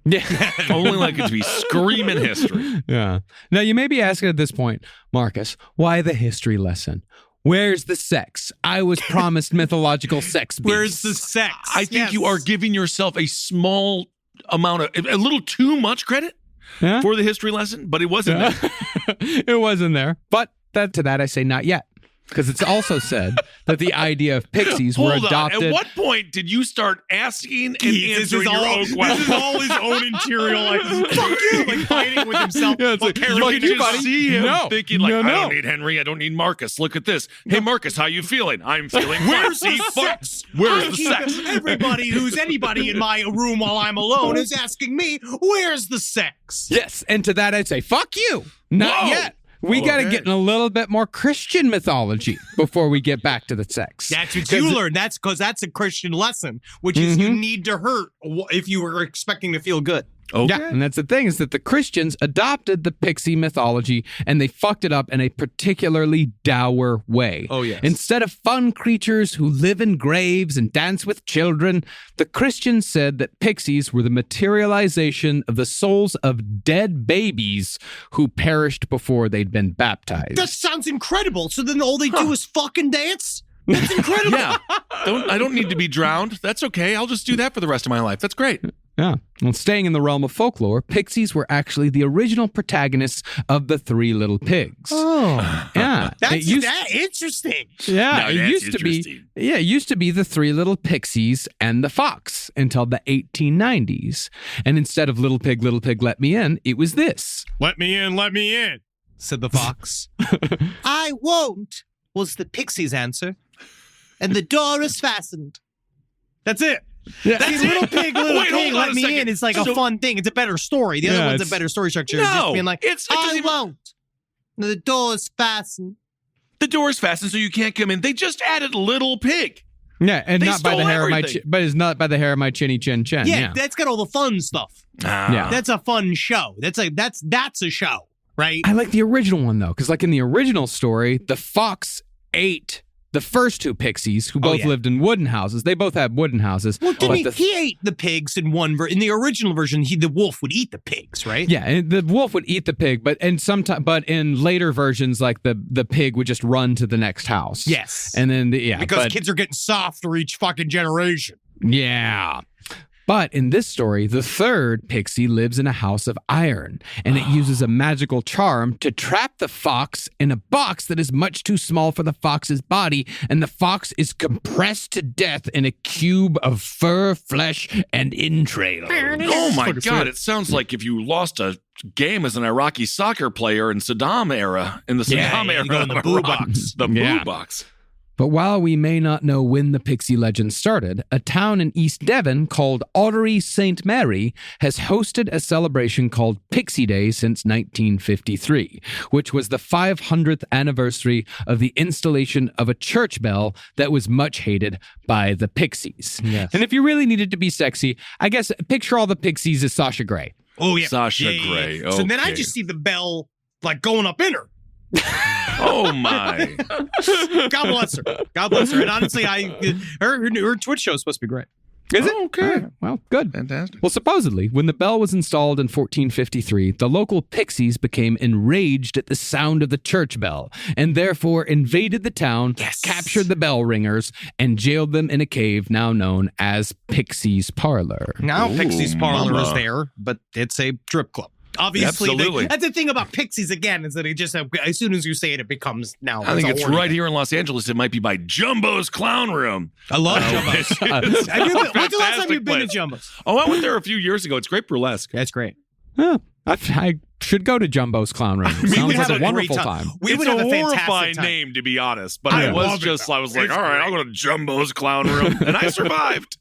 Yeah. I only like it to be screaming history. Yeah. Now, you may be asking at this point, Marcus, why the history lesson? Where's the sex? I was promised mythological sex beasts. Where's the sex? I think you are giving yourself a small amount of, a little too much credit Huh? for the history lesson, but it wasn't there. It wasn't there. But to that, I say not yet. Because it's also said that the idea of pixies were Hold on. adopted. At what point did you start asking and This answering is your all- own This is questions? all his own interior, like, fuck you, like fighting with himself. Yeah, it's like, Okay, You fuck can you, just buddy. see him No. thinking like, No, I no. don't need Henry, I don't need Marcus. Look at this. Hey, Marcus, how you feeling? I'm feeling fine. Where's See, the fuck. sex? Where's I the keep- sex? Everybody who's anybody in my room while I'm alone is asking me, where's the sex? Yes, and to that I'd say, fuck you. Not Whoa. yet. We got to Okay. get in a little bit more Christian mythology before we get back to the sex. That's what you learn. That's because that's a Christian lesson, which is you need to hurt if you were expecting to feel good. Okay. Yeah, and that's the thing, is that the Christians adopted the pixie mythology and they fucked it up in a particularly dour way. Oh, yes. Instead of fun creatures who live in graves and dance with children, the Christians said that pixies were the materialization of the souls of dead babies who perished before they'd been baptized. That sounds incredible. So then all they do is fucking dance? That's incredible. Yeah. I don't need to be drowned. That's okay. I'll just do that for the rest of my life. That's great. Yeah. Well, staying in the realm of folklore, pixies were actually the original protagonists of the Three Little Pigs. Oh. Yeah. That's interesting. Yeah, Now it that's used to be. interesting. Yeah, it used to be the Three Little Pixies and the Fox until the 1890s. And instead of little pig, let me in, it was this. Let me in, said the fox. I won't, was the pixie's answer. And the door is fastened. That's it. Yeah. That's little pig, Wait, hold on let a me second. in. It's like So- a fun thing. It's a better story. The other Yeah, one's a it's- better story structure. No, It's just being like, it doesn't I even- won't. The door is fastened. The door's fastened so you can't come in. They just added little pig. Yeah, and They not by the stole hair everything. but it's not by the hair of my chinny chin chin. Yeah, that's got all the fun stuff. Yeah. That's a fun show. That's a show, right? I like the original one though, because like in the original story, the fox ate the first two pixies who both yeah. lived in wooden houses. They both had wooden houses. Well, but he ate the pigs in in the original version. The wolf would eat the pigs, right? Yeah, and the wolf would eat the pig, but in later versions, like the pig would just run to the next house. Yes. And then Because kids are getting softer each fucking generation. Yeah. But in this story, the third pixie lives in a house of iron, and it uses a magical charm to trap the fox in a box that is much too small for the fox's body, and the fox is compressed to death in a cube of fur, flesh, and entrails. Oh my God. It sounds like if you lost a game as an Iraqi soccer player in Saddam era, in the Saddam era. you go in the of boo Iraq. box. The Yeah. boo box. But while we may not know when the pixie legend started, a town in East Devon called Ottery St. Mary has hosted a celebration called Pixie Day since 1953, which was the 500th anniversary of the installation of a church bell that was much hated by the Pixies. Yes. And if you really needed to be sexy, I guess picture all the Pixies as Sasha Grey. Oh, yeah. Sasha Yeah. Grey. So then I Okay. just see the bell like going up in her. Oh my. God bless her. God bless her. And honestly, her Twitch show is supposed to be great. Is it? Okay. All right. Well, good. Fantastic. Well, supposedly, when the bell was installed in 1453, the local Pixies became enraged at the sound of the church bell and therefore invaded the town, captured the bell ringers, and jailed them in a cave now known as Pixie's Parlor. Now Ooh, Pixie's Parlor is mama. there, but it's a strip club. Obviously, Absolutely. that's the thing about Pixies again, is that it just as soon as you say it, it becomes now. I think a it's horny right thing. here in Los Angeles. It might be by Jumbo's Clown Room. I love Jumbo's. When's the last time Fantastic you've been to place. Jumbo's? Oh, I went there a few years ago. It's great burlesque. That's great. Huh. I should go to Jumbo's Clown Room. We Sounds would like have a a wonderful great time. We It's would have a a fantastic horrifying time. name, to be honest. But I I was love it, just, though. I was like, It's all right, great. I'll go to Jumbo's Clown Room. And I survived.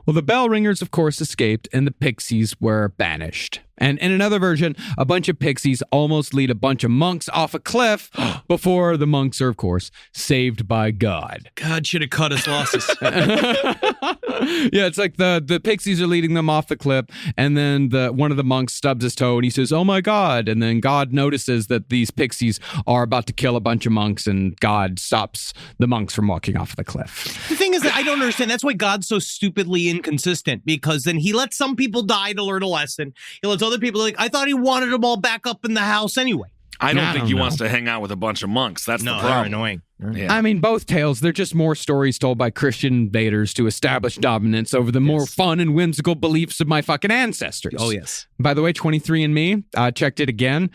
Well, the bell ringers, of course, escaped, and the Pixies were banished. And in another version, a bunch of Pixies almost lead a bunch of monks off a cliff before the monks are, of course, saved by God. God should have cut his losses. Yeah, it's like the Pixies are leading them off the cliff, and then one of the monks stubs his toe, and he says, "Oh my God!" And then God notices that these Pixies are about to kill a bunch of monks, and God stops the monks from walking off the cliff. The thing is that I don't understand. That's why God's so stupidly inconsistent, because then he lets some people die to learn a lesson. He lets other people, like, I thought he wanted them all back up in the house anyway. I don't I think don't he know. wants to hang out with a bunch of monks. That's the they're problem. annoying. Yeah. I mean, both tales, they're just more stories told by Christian invaders to establish dominance over the more fun and whimsical beliefs of my fucking ancestors. Oh, yes. By the way, 23andMe, checked it again.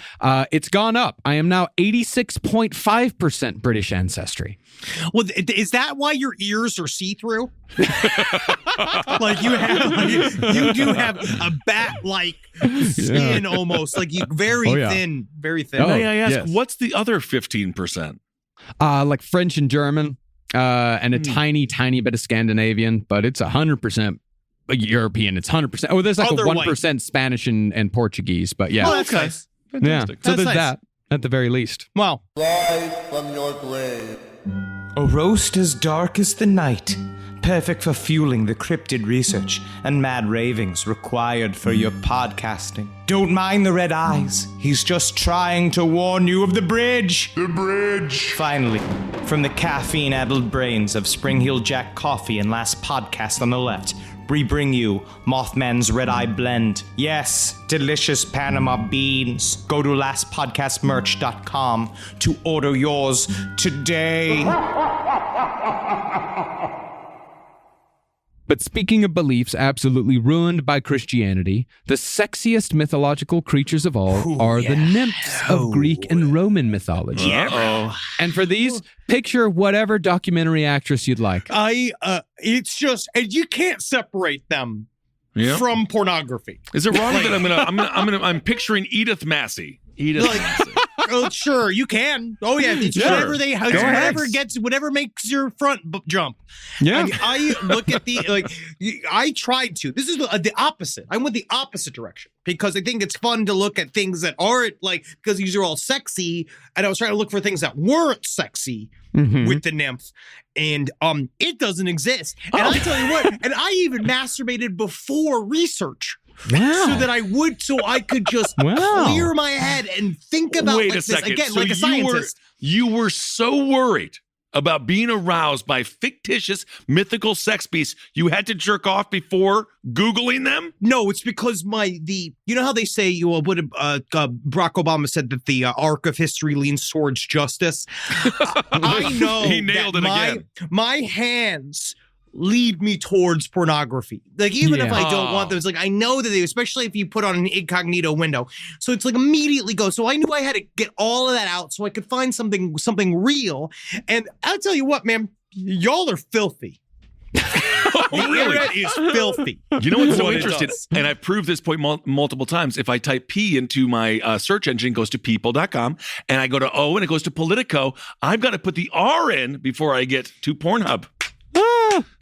It's gone up. I am now 86.5% British ancestry. Well, is that why your ears are see-through? Like you do have a bat-like skin almost, like you very Oh, yeah. thin, very thin. Oh, May I ask, yes. what's the other 15%? Like French and German, and a tiny, tiny bit of Scandinavian, but it's 100% European. It's 100%. Oh, there's like Other a 1% white. Spanish and Portuguese, but yeah. Oh, that's nice. Yeah. Fantastic. So That's there's nice. that at the very least. Well, Rise from your grave. A roast as dark as the night, perfect for fueling the cryptid research and mad ravings required for your podcasting. Don't mind the red eyes. He's just trying to warn you of the bridge. The bridge. Finally, from the caffeine-addled brains of Spring Heel Jack Coffee and Last Podcast on the Left, we bring you Mothman's Red Eye Blend. Yes, delicious Panama beans. Go to lastpodcastmerch.com to order yours today. But speaking of beliefs absolutely ruined by Christianity, the sexiest mythological creatures of all are the nymphs of Greek and Roman mythology. And for these, picture whatever documentary actress you'd like. It's just, and you can't separate them from pornography. Is it wrong that I'm picturing Edith Massey? Oh, sure, you can. Oh yeah, it's whatever makes your front jump. Yeah, I look at I tried to. This is the opposite. I went the opposite direction because I think it's fun to look at things that aren't because these are all sexy, and I was trying to look for things that weren't sexy with the nymph, and it doesn't exist. And I tell you what, and I even masturbated before research. Wow. So I could just clear my head and think about Wait a second. Again, So like a scientist. You were so worried about being aroused by fictitious mythical sex beasts, you had to jerk off before Googling them? No, it's because you know how they say Barack Obama said that the arc of history leans towards justice. I know he nailed it again. My hands lead me towards pornography. Even if I don't want them, it's I know that especially if you put on an incognito window. So it's immediately go. So I knew I had to get all of that out so I could find something real. And I'll tell you what, man, y'all are filthy. The internet is filthy. You know what's so interesting? And I've proved this point multiple times. If I type P into my search engine, it goes to people.com, and I go to O and it goes to Politico, I've got to put the R in before I get to Pornhub.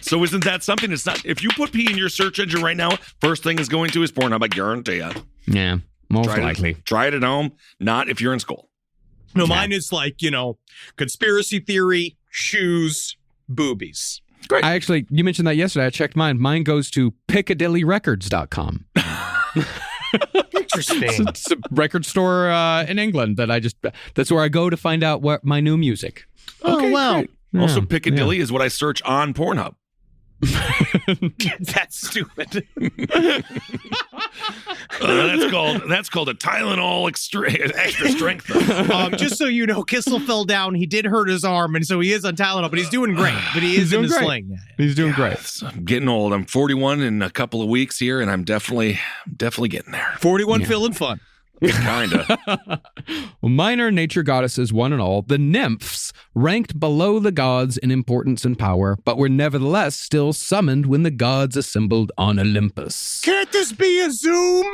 So isn't that something? It's not. If you put P in your search engine right now, first thing is going to is Pornhub. I guarantee you. Yeah, most likely. Try it at home. Not if you're in school. No, mine is conspiracy theory, shoes, boobies. Great. You mentioned that yesterday. I checked mine. Mine goes to PiccadillyRecords.com. Interesting. It's a record store in England that's where I go to find out what my new music. Okay, wow. Great. Also, Piccadilly is what I search on Pornhub. That's stupid. That's called a Tylenol extra strength. Just so you know, Kissel fell down. He did hurt his arm, and so he is on Tylenol, but he's doing great. But he is in the sling. He's doing great. I'm getting old. I'm 41 in a couple of weeks here, and I'm definitely getting there. 41 feeling fun. Kinda. Well, minor nature goddesses, one and all, the nymphs ranked below the gods in importance and power, but were nevertheless still summoned when the gods assembled on Olympus. Can't this be a Zoom?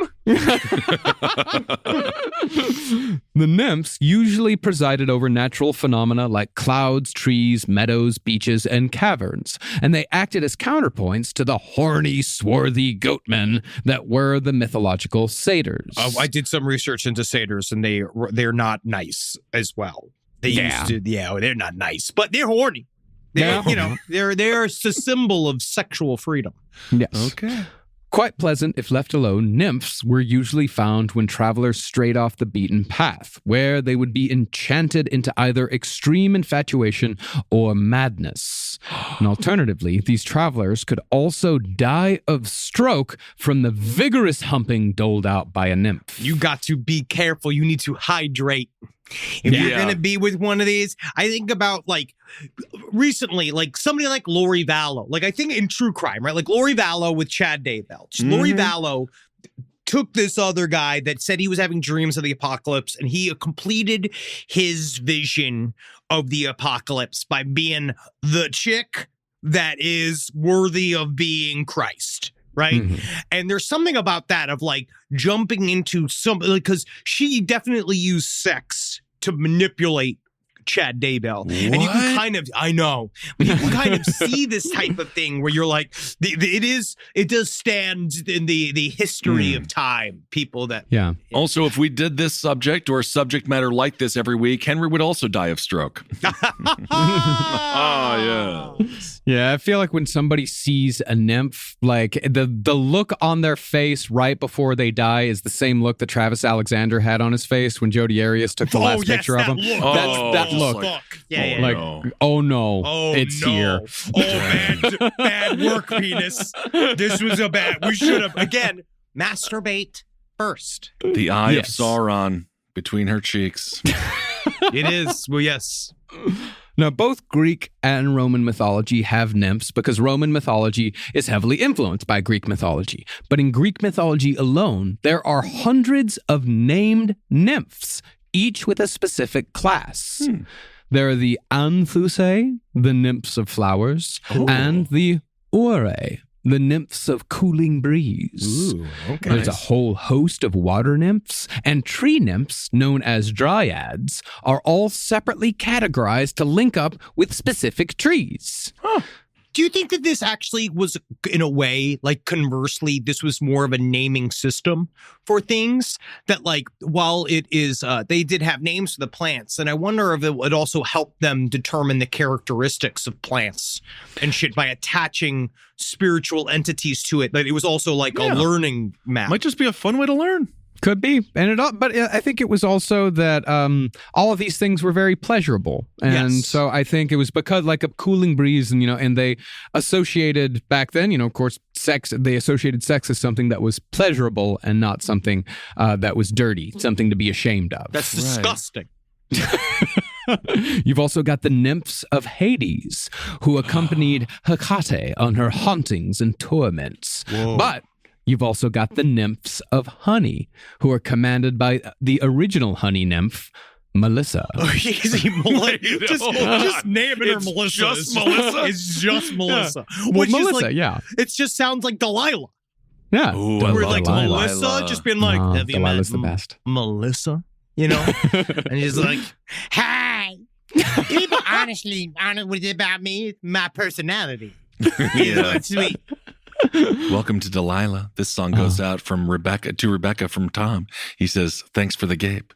The nymphs usually presided over natural phenomena like clouds, trees, meadows, beaches, and caverns, and they acted as counterpoints to the horny, swarthy goatmen that were the mythological satyrs. I did some research into satyrs, and they're not nice as well. They're not nice, but they're horny. They're a symbol of sexual freedom. Yes. Okay. Quite pleasant if left alone, nymphs were usually found when travelers strayed off the beaten path, where they would be enchanted into either extreme infatuation or madness. And alternatively, these travelers could also die of stroke from the vigorous humping doled out by a nymph. You got to be careful. You need to hydrate. If you're going to be with one of these, I think about recently, somebody like Lori Vallow, I think in true crime, right? Like Lori Vallow with Chad Daybell. Lori Vallow took this other guy that said he was having dreams of the apocalypse, and he completed his vision of the apocalypse by being the chick that is worthy of being Christ. Right. And there's something about that of jumping into something because she definitely used sex to manipulate Chad Daybell. And you can kind of, I know, but you can kind of see this type of thing where you're like, it does stand in the history of time. People that. Yeah. Also, if we did this subject or subject matter like this every week, Henry would also die of stroke. Yeah. Yeah, I feel like when somebody sees a nymph, like the look on their face right before they die is the same look that Travis Alexander had on his face when Jody Arias took the last picture of him. That look. Oh no, it's here. Oh man, bad work, penis. This was a bad. We should have again masturbate first. The eye of Sauron between her cheeks. It is. Well, yes. Now, both Greek and Roman mythology have nymphs because Roman mythology is heavily influenced by Greek mythology. But in Greek mythology alone, there are hundreds of named nymphs, each with a specific class. There are the Anthusei, the nymphs of flowers, and the Urae, the nymphs of cooling breeze. Ooh, okay. There's a whole host of water nymphs, and tree nymphs, known as dryads, are all separately categorized to link up with specific trees. Do you think that this actually was, in a way, like conversely, this was more of a naming system for things that, like, while it is, they did have names for the plants, and I wonder if it would also help them determine the characteristics of plants and shit by attaching spiritual entities to it. That it was also like a learning map. Might just be a fun way to learn. Could be, but I think it was also that all of these things were very pleasurable, and so I think it was because like a cooling breeze, and and they associated back then, of course, sex. They associated sex as something that was pleasurable and not something that was dirty, something to be ashamed of. That's disgusting. You've also got the nymphs of Hades, who accompanied Hecate on her hauntings and torments. But you've also got the nymphs of honey, who are commanded by the original honey nymph, Melissa. Just naming her Melissa. Just Melissa? It's just Melissa. Well, Which Melissa, is like, it just sounds like Delilah. Yeah. Ooh, I We're love like Delilah. Melissa, just being like, No, have you met Delilah's the best. Melissa? And she's like, hi. People honestly with it about me, my personality. It's sweet. Welcome to Delilah. This song goes out from Rebecca from Tom. He says, thanks for the gape.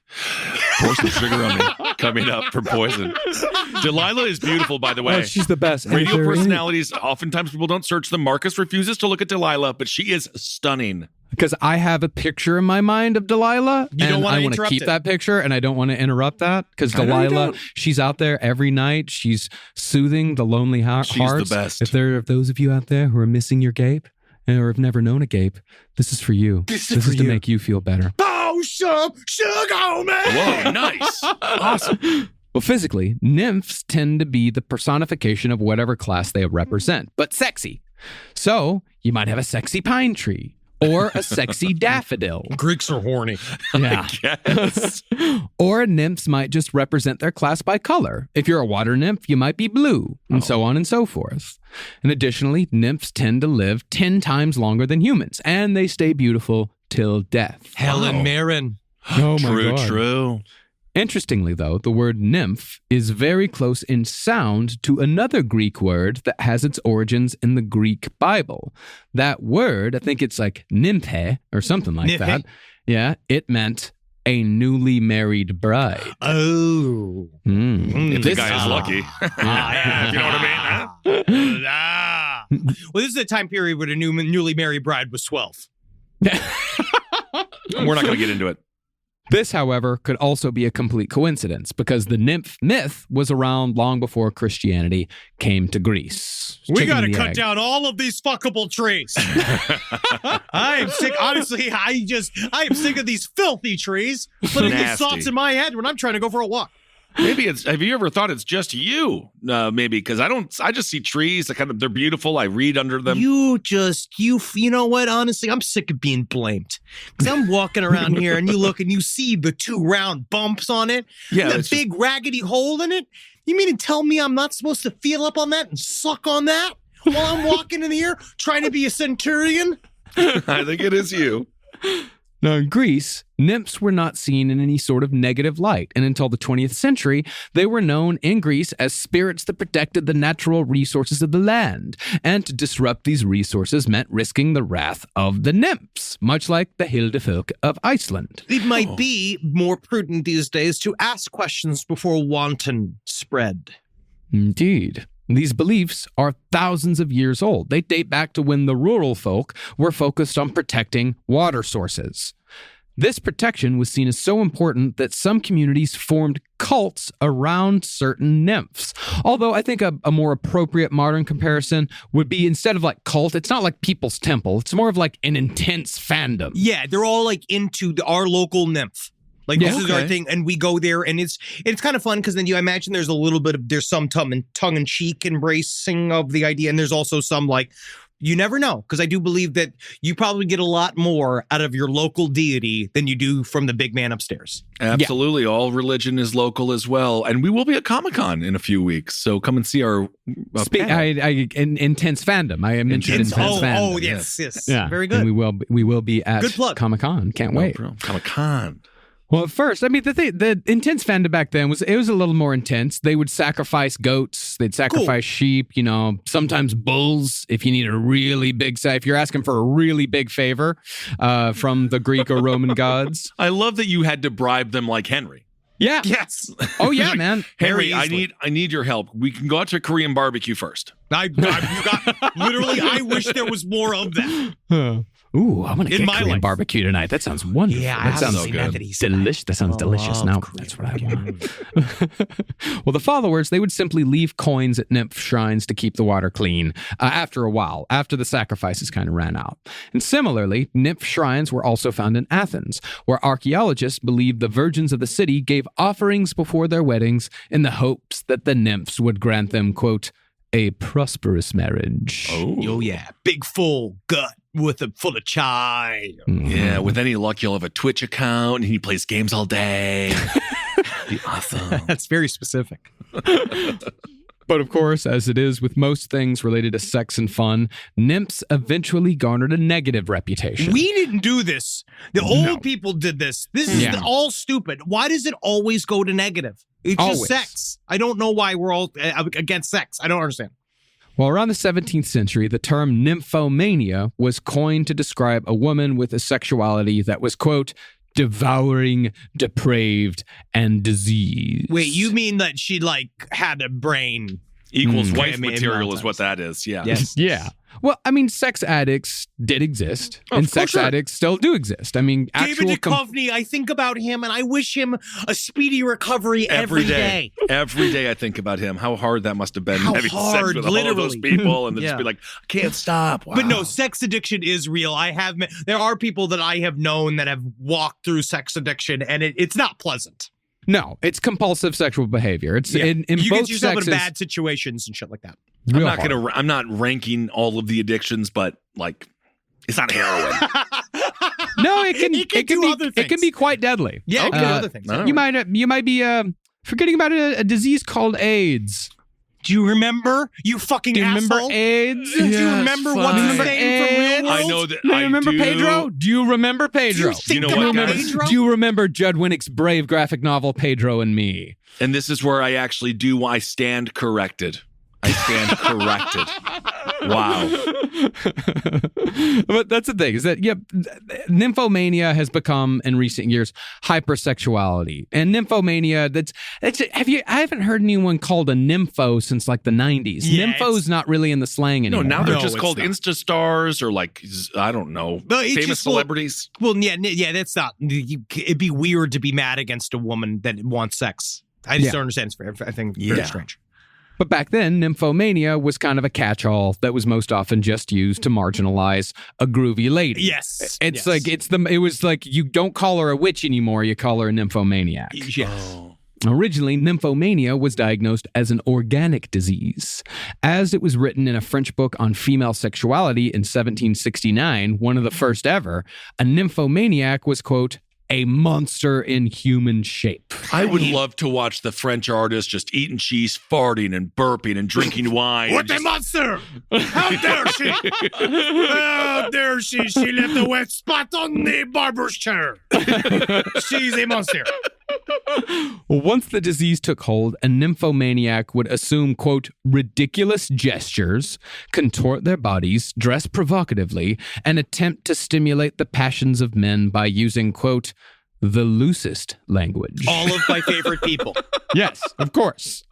Pour some sugar on me. Coming up from Poison. Delilah is beautiful, by the way. Oh, she's the best. Radio personalities, oftentimes people don't search them. Marcus refuses to look at Delilah, but she is stunning. Because I have a picture in my mind of Delilah, You don't and wanna I want to interrupt keep it. that picture, and I don't want to interrupt that. Because I know you Delilah, don't. she's out there every night. She's soothing the lonely hearts. She's the best. If there are those of you out there who are missing your gape, or have never known a gape, this is for you. This is to make you feel better. Oh, some sugar on me. Whoa, nice. Awesome. Well, physically, nymphs tend to be the personification of whatever class they represent, but sexy. So you might have a sexy pine tree or a sexy daffodil. Greeks are horny. Yeah. Yes. Or nymphs might just represent their class by color. If you're a water nymph, you might be blue, and so on and so forth. And additionally, nymphs tend to live 10 times longer than humans, and they stay beautiful till death. Helen Mirren. Oh my God. True. Interestingly, though, the word nymph is very close in sound to another Greek word that has its origins in the Greek Bible. That word, I think it's like nymphe or something like that. Yeah, it meant a newly married bride. Oh. If the guy is lucky. Yeah, you know what I mean? Well, this is a time period where a newly married bride was 12. We're not going to get into it. This, however, could also be a complete coincidence because the nymph myth was around long before Christianity came to Greece. We Chicken got to and the cut egg. down all of these fuckable trees. I am sick. Honestly, I am sick of these filthy trees putting these Nasty. thoughts in my head when I'm trying to go for a walk. Maybe it's. Have you ever thought it's just you? Maybe because I just see trees. They're beautiful. I read under them. You know what? Honestly, I'm sick of being blamed. Because I'm walking around here and you look and you see the 2 round bumps on it. Yeah, The it's big raggedy hole in it. You mean to tell me I'm not supposed to feel up on that and suck on that while I'm walking in here trying to be a centurion? I think it is you. Now, in Greece, nymphs were not seen in any sort of negative light, and until the 20th century, they were known in Greece as spirits that protected the natural resources of the land, and to disrupt these resources meant risking the wrath of the nymphs, much like the Hildefolk of Iceland. It might be more prudent these days to ask questions before wanton spread. Indeed. These beliefs are thousands of years old. They date back to when the rural folk were focused on protecting water sources. This protection was seen as so important that some communities formed cults around certain nymphs. Although I think a more appropriate modern comparison would be, instead of like cult, it's not like people's temple. It's more of like an intense fandom. Yeah, they're all like into our local nymph. Like, this is our thing, and we go there, and it's kind of fun, because then you imagine there's some tongue-in-cheek embracing of the idea, and there's also some, like, you never know, because I do believe that you probably get a lot more out of your local deity than you do from the big man upstairs. Absolutely. Yeah. All religion is local as well. And we will be at Comic-Con in a few weeks, so come and see our intense fandom. I mentioned intense fandom. Oh, yes. Yeah. Very good. And we will be at Comic-Con. Can't wait. Comic-Con. Well, at first, I mean, the intense fandom back then was a little more intense. They would sacrifice goats, they'd sacrifice sheep, sometimes bulls if you need a really big if you're asking for a really big favor from the Greek or Roman gods. I love that you had to bribe them like Henry. Yeah. Yes. Oh yeah, man. Henry, I need your help. We can go out to Korean barbecue first. I wish there was more of that. Ooh, I'm going to get Korean barbecue tonight. That sounds wonderful. Yeah, that sounds so good. Delicious. That sounds delicious. Now, that's what I want. Well, the followers, they would simply leave coins at nymph shrines to keep the water clean after a while, after the sacrifices kind of ran out. And similarly, nymph shrines were also found in Athens, where archaeologists believe the virgins of the city gave offerings before their weddings in the hopes that the nymphs would grant them, quote, a prosperous marriage. Oh yeah. Big full gut full of chai. Yeah, with any luck, you'll have a Twitch account and he plays games all day. Be awesome. That's very specific. But of course, as it is with most things related to sex and fun, nymphs eventually garnered a negative reputation. We didn't do this. The old people did this. This is all stupid. Why does it always go to negative? It's just sex. I don't know why we're all against sex. I don't understand. Well, around the 17th century, the term nymphomania was coined to describe a woman with a sexuality that was, quote, devouring, depraved, and diseased. Wait, you mean that she, had a brain? Equals wife material is what that is, yeah. Yes. Yeah. Well, I mean, sex addicts did exist, and sex addicts still do exist. I mean, David Duchovny, I think about him, and I wish him a speedy recovery every day. Every day I think about him. How hard that must have been having sex with all of those people, and then just be like, I can't stop. Wow. But no, sex addiction is real. There are people that I have known that have walked through sex addiction, and it's not pleasant. No, it's compulsive sexual behavior. It's in you both get yourself sexes, in bad situations and shit like that. I'm not ranking all of the addictions, but it's not heroin. No, it can be quite deadly. Yeah, it can do other things. You might be forgetting about a disease called AIDS. Do you remember? You fucking asshole. Remember AIDS? Do you remember what's his name from Real World? I know that. Do you remember Pedro? Do you remember Pedro? Do you remember Judd Winnick's brave graphic novel Pedro and Me? And this is where I stand corrected. I stand corrected. Wow. But that's the thing, is that, nymphomania has become, in recent years, hypersexuality. And nymphomania, I haven't heard anyone called a nympho since the 90s. Yeah, Nympho's not really in the slang anymore. No, now they're just called Insta stars or I don't know, famous celebrities. Well, that's not, it'd be weird to be mad against a woman that wants sex. I just don't understand. I think it's very strange. But back then, nymphomania was kind of a catch-all that was most often just used to marginalize a groovy lady. Yes. It was like you don't call her a witch anymore, you call her a nymphomaniac. Yes. Oh. Originally, nymphomania was diagnosed as an organic disease. As it was written in a French book on female sexuality in 1769, one of the first ever, a nymphomaniac was, quote, a monster in human shape. I would love to watch the French artist just eating cheese, farting and burping and drinking wine. What a monster! How dare she? How dare she? She left a wet spot on the barber's chair. She's a monster. Once the disease took hold, a nymphomaniac would assume, quote, ridiculous gestures, contort their bodies, dress provocatively, and attempt to stimulate the passions of men by using, quote, the loosest language. All of my favorite people. Yes, of course.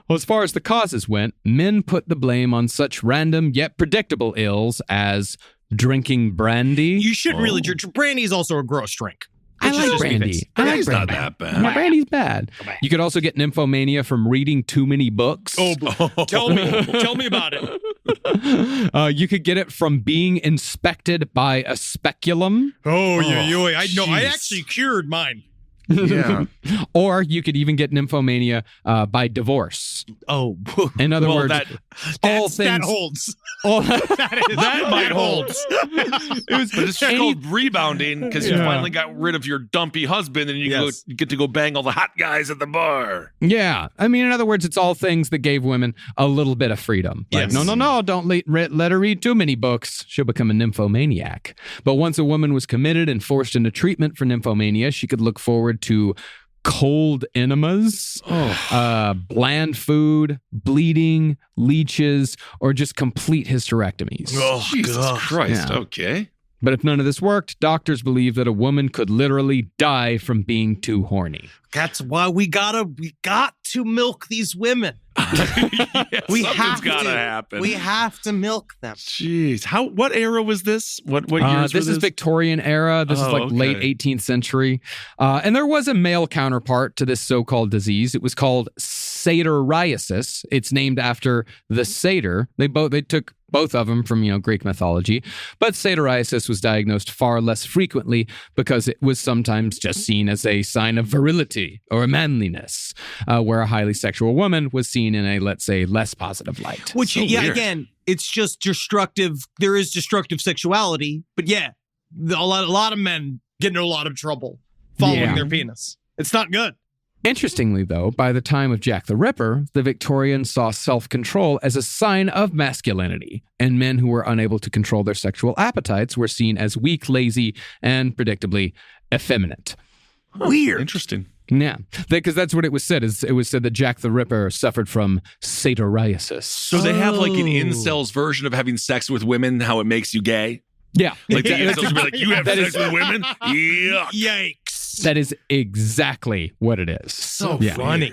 Well, as far as the causes went, men put the blame on such random yet predictable ills as drinking brandy. You should really drink. Brandy is also a gross drink. I like brandy. Brandy's not that bad. No, brandy's bad. You could also get nymphomania from reading too many books. Tell me about it. You could get it from being inspected by a speculum. Oh, I know. I actually cured mine. Yeah. Or you could even get nymphomania by divorce. Oh, In other words, all that things holds. all- That might hold. But it's just called rebounding because you Yeah. finally got rid of your dumpy husband and you get to go bang all the hot guys at the bar. Yeah. I mean, in other words, it's all things that gave women a little bit of freedom. Like, Yes. no, don't let her read too many books. She'll become a nymphomaniac. But once a woman was committed and forced into treatment for nymphomania, she could look forward to cold enemas, bland food, bleeding, leeches, or just complete hysterectomies. Jesus Christ. Yeah. Okay. But if none of this worked, doctors believe that a woman could literally die from being too horny. That's why we got to milk these women. We have gotta happen. We have to milk them. Jeez. What era was this? What years This were is Victorian era. This is like late 18th century. And there was a male counterpart to this so-called disease. It was called satyriasis. It's named after the satyr. They took both of them from, Greek mythology. But satyriasis was diagnosed far less frequently because it was sometimes just seen as a sign of virility or manliness, where a highly sexual woman was seen in a, let's say, less positive light. Which, So weird. again, it's just destructive. There is destructive sexuality, but a lot of men get into a lot of trouble following their penis. It's not good. Interestingly, though, by the time of Jack the Ripper, the Victorians saw self-control as a sign of masculinity, and men who were unable to control their sexual appetites were seen as weak, lazy, and predictably effeminate. Weird. Interesting. Yeah, because that's what it was said. It was said that Jack the Ripper suffered from satyriasis. So they have like an incels version of having sex with women, how it makes you gay? Yeah. Like the incels would be like, you have sex with women? Yeah. Yikes. That is exactly what it is. So Yeah. funny.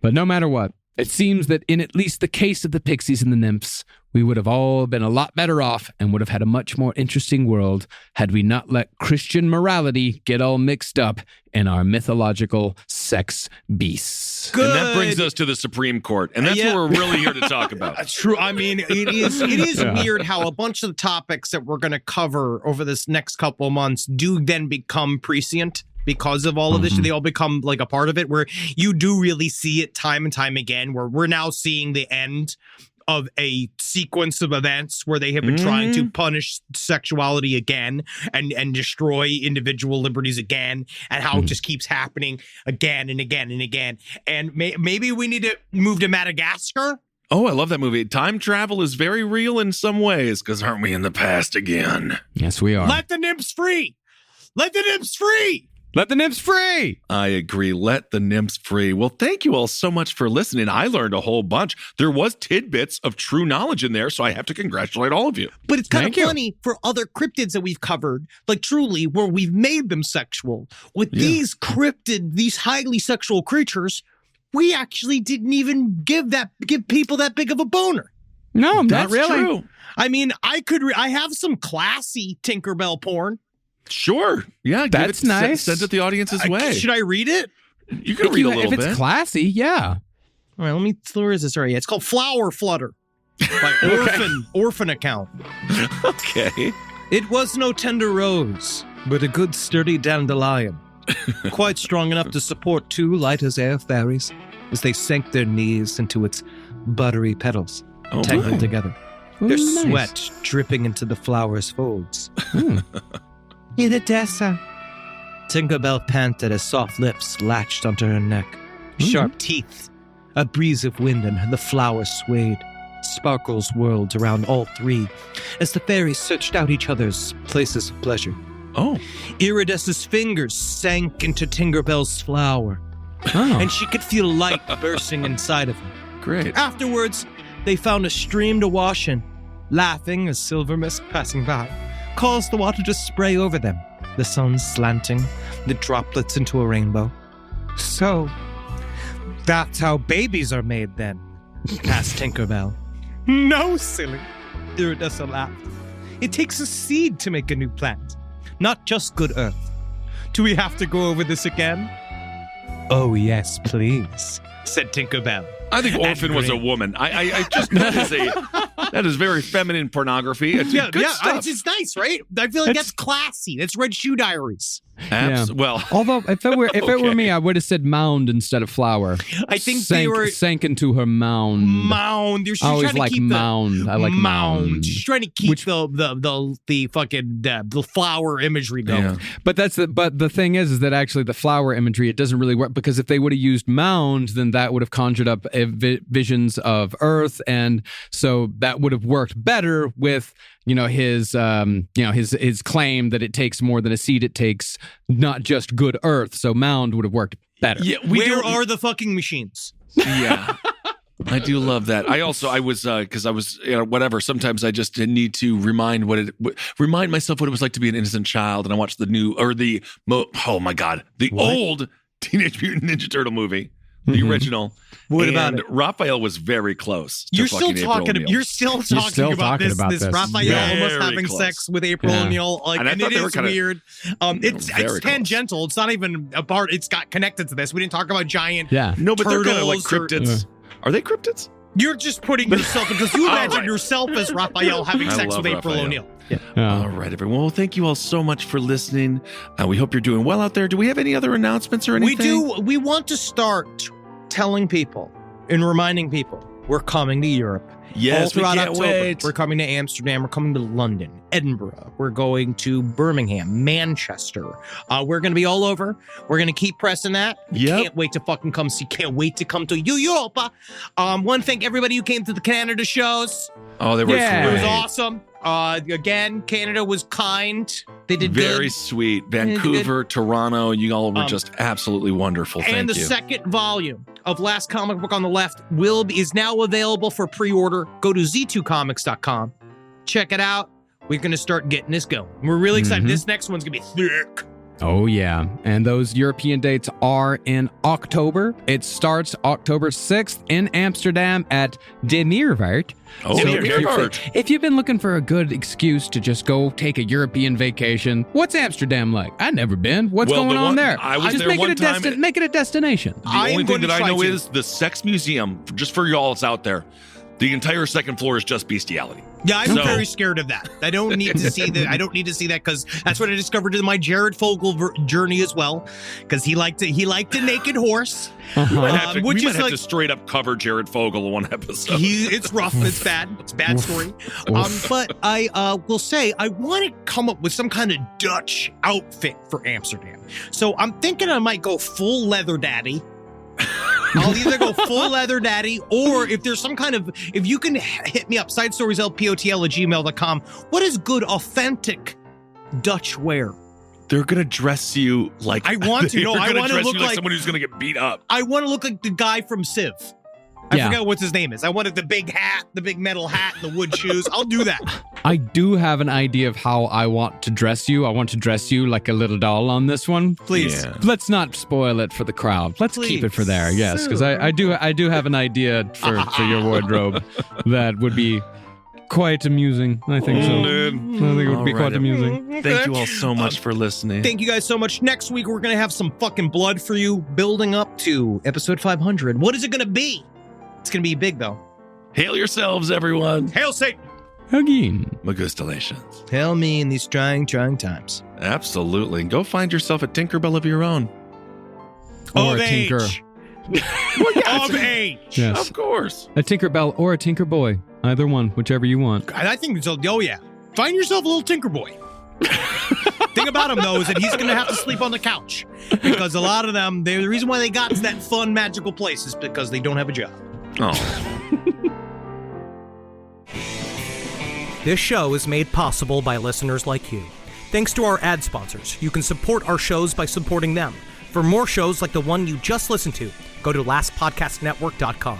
But no matter what, it seems that in at least the case of the Pixies and the Nymphs, we would have all been a lot better off and would have had a much more interesting world had we not let Christian morality get all mixed up in our mythological sex beasts. Good. And that brings us to the Supreme Court. And that's what we're really here to talk about. That's true. I mean, it is weird how a bunch of the topics that we're going to cover over this next couple of months do then become prescient because of all of this. They all become like a part of it, where you do really see it time and time again, where we're now seeing the end of a sequence of events where they have been trying to punish sexuality again and destroy individual liberties again, and how it just keeps happening again and again and again. And maybe we need to move to Madagascar. Oh, I love that movie. Time travel is very real in some ways, because aren't we in the past again? Yes, we are. Let the nymphs free. Let the nymphs free. Let the Nymphs free! I agree. Let the nymphs free. Well, thank you all so much for listening. I learned a whole bunch. There was tidbits of true knowledge in there, so I have to congratulate all of you. But it's kind Thank of you. funny for other cryptids that we've covered, like truly, where we've made them sexual. With these highly sexual creatures, we actually didn't even give people that big of a boner. No, not That's really. true. I mean, I have some classy Tinkerbell porn. Sure. Yeah, That's nice. Send it the audience's way. Should I read it? You can read a little If it's bit. classy, yeah. All right, where is this? All right, it's called Flower Flutter by Orphan Account. Okay. It was no tender rose, but a good sturdy dandelion, quite strong enough to support two light as air fairies as they sank their knees into its buttery petals, Oh, tangled my. together, their Nice. sweat dripping into the flower's folds. In Odessa, Tinkerbell panted as soft lips latched onto her neck. Sharp teeth, a breeze of wind, and the flowers swayed. Sparkles whirled around all three as the fairies searched out each other's places of pleasure. Oh. Irides's fingers sank into Tinkerbell's flower, and she could feel light bursting inside of her. Great. Afterwards, they found a stream to wash in, laughing as silver mist passing by caused the water to spray over them, the sun slanting the droplets into a rainbow. So, that's how babies are made then, asked Tinkerbell. No, silly, Iridessa laughed. It takes a seed to make a new plant, not just good earth. Do we have to go over this again? Oh, yes, please, said Tinkerbell. I think Orphan was a woman. I just that is very feminine pornography. It's good stuff. It's nice, right? I feel like that's classy. That's Red Shoe Diaries. Well, although if it were me, I would have said mound instead of flower. I think sank into her mound. Mound. I always like mound. I like mound. She's trying to keep the fucking the flower imagery going. Yeah. But the thing is that actually the flower imagery, it doesn't really work, because if they would have used mound, then that would have conjured up visions of Earth, and so that would have worked better with his claim that it takes more than a seed. It takes not just good Earth. So mound would have worked better. Yeah, where are the fucking machines? Yeah. I do love that. Whatever. Sometimes I just need to remind myself what it was like to be an innocent child. And I watched the old Teenage Mutant Ninja Turtle movie. The original. What about it? Raphael was very close. You're still talking about this Raphael almost having sex with April O'Neil. And it is weird. It's tangential. It's not even a part. It's got connected to this. We didn't talk about giant. Yeah. No, but they're kind of like cryptids. Are they cryptids? You're just putting yourself, because you imagine yourself as Raphael having sex with April O'Neil. Yeah. All right, everyone. Well, thank you all so much for listening. We hope you're doing well out there. Do we have any other announcements or anything? We do. We want to start telling people and reminding people we're coming to Europe. Yes, all throughout we can't October. wait. We're coming to Amsterdam. We're coming to London, Edinburgh. We're going to Birmingham, Manchester. We're going to be all over. We're going to keep pressing that. Can't wait to fucking come see. Can't wait to come to Europa. Want to thank everybody who came to the Canada shows. Oh, they were great. It was awesome. Again, Canada was kind. They did very good. Sweet. Vancouver, Toronto, you all were just absolutely wonderful. Thank you. And the second volume of Last Comic Book on the Left is now available for pre-order. Go to z2comics.com. Check it out. We're going to start getting this going. We're really excited. This next one's going to be thick. Oh, yeah. And those European dates are in October. It starts October 6th in Amsterdam at De Meerwaard. Oh, if you've been looking for a good excuse to just go take a European vacation, what's Amsterdam like? I've never been. What's going on there? I was just there make one it time. Make it a destination. The only thing that I know is the Sex Museum, just for y'all that's out there. The entire second floor is just bestiality. Yeah, I'm very scared of that. I don't need to see that. I don't need to see that, because that's what I discovered in my Jared Fogle journey as well. Because he liked a naked horse, We might have to straight up cover Jared Fogle in one episode. It's rough. It's bad. It's a bad story. But I will say I want to come up with some kind of Dutch outfit for Amsterdam. So I'm thinking I might go full leather daddy. I'll either go full leather daddy, or if there's some kind of, if you can hit me up, sidestorieslpotl@gmail.com. What is good, authentic Dutch wear? They're going to dress you like... I want to. No, I want to dress look you like someone who's going to get beat up. I want to look like the guy from Civ. I forgot what his name is. I wanted the big hat, the big metal hat, and the wood shoes. I'll do that. I do have an idea of how I want to dress you. I want to dress you like a little doll on this one. Please. Yeah. Let's not spoil it for the crowd. Let's keep it for there. Yes, because I do have an idea for your wardrobe that would be quite amusing. I think so. I think it would be quite amusing. Thank you all so much for listening. Thank you guys so much. Next week, we're going to have some fucking blood for you, building up to episode 500. What is it going to be? It's going to be big, though. Hail yourselves, everyone. Hail Satan. Again. Magustalations. Hail me in these trying times. Absolutely. Go find yourself a Tinkerbell of your own. Or Of a tinker. age. Of age. Yes. Of course. A Tinkerbell or a Tinker Boy. Either one, whichever you want. And I think so. Oh, yeah. Find yourself a little Tinker Boy. Thing about him, though, is that he's going to have to sleep on the couch because a lot of them, the reason why they got to that fun, magical place is because they don't have a job. Oh. This show is made possible by listeners like you. Thanks to our ad sponsors, you can support our shows by supporting them. For more shows like the one you just listened to, go to lastpodcastnetwork.com.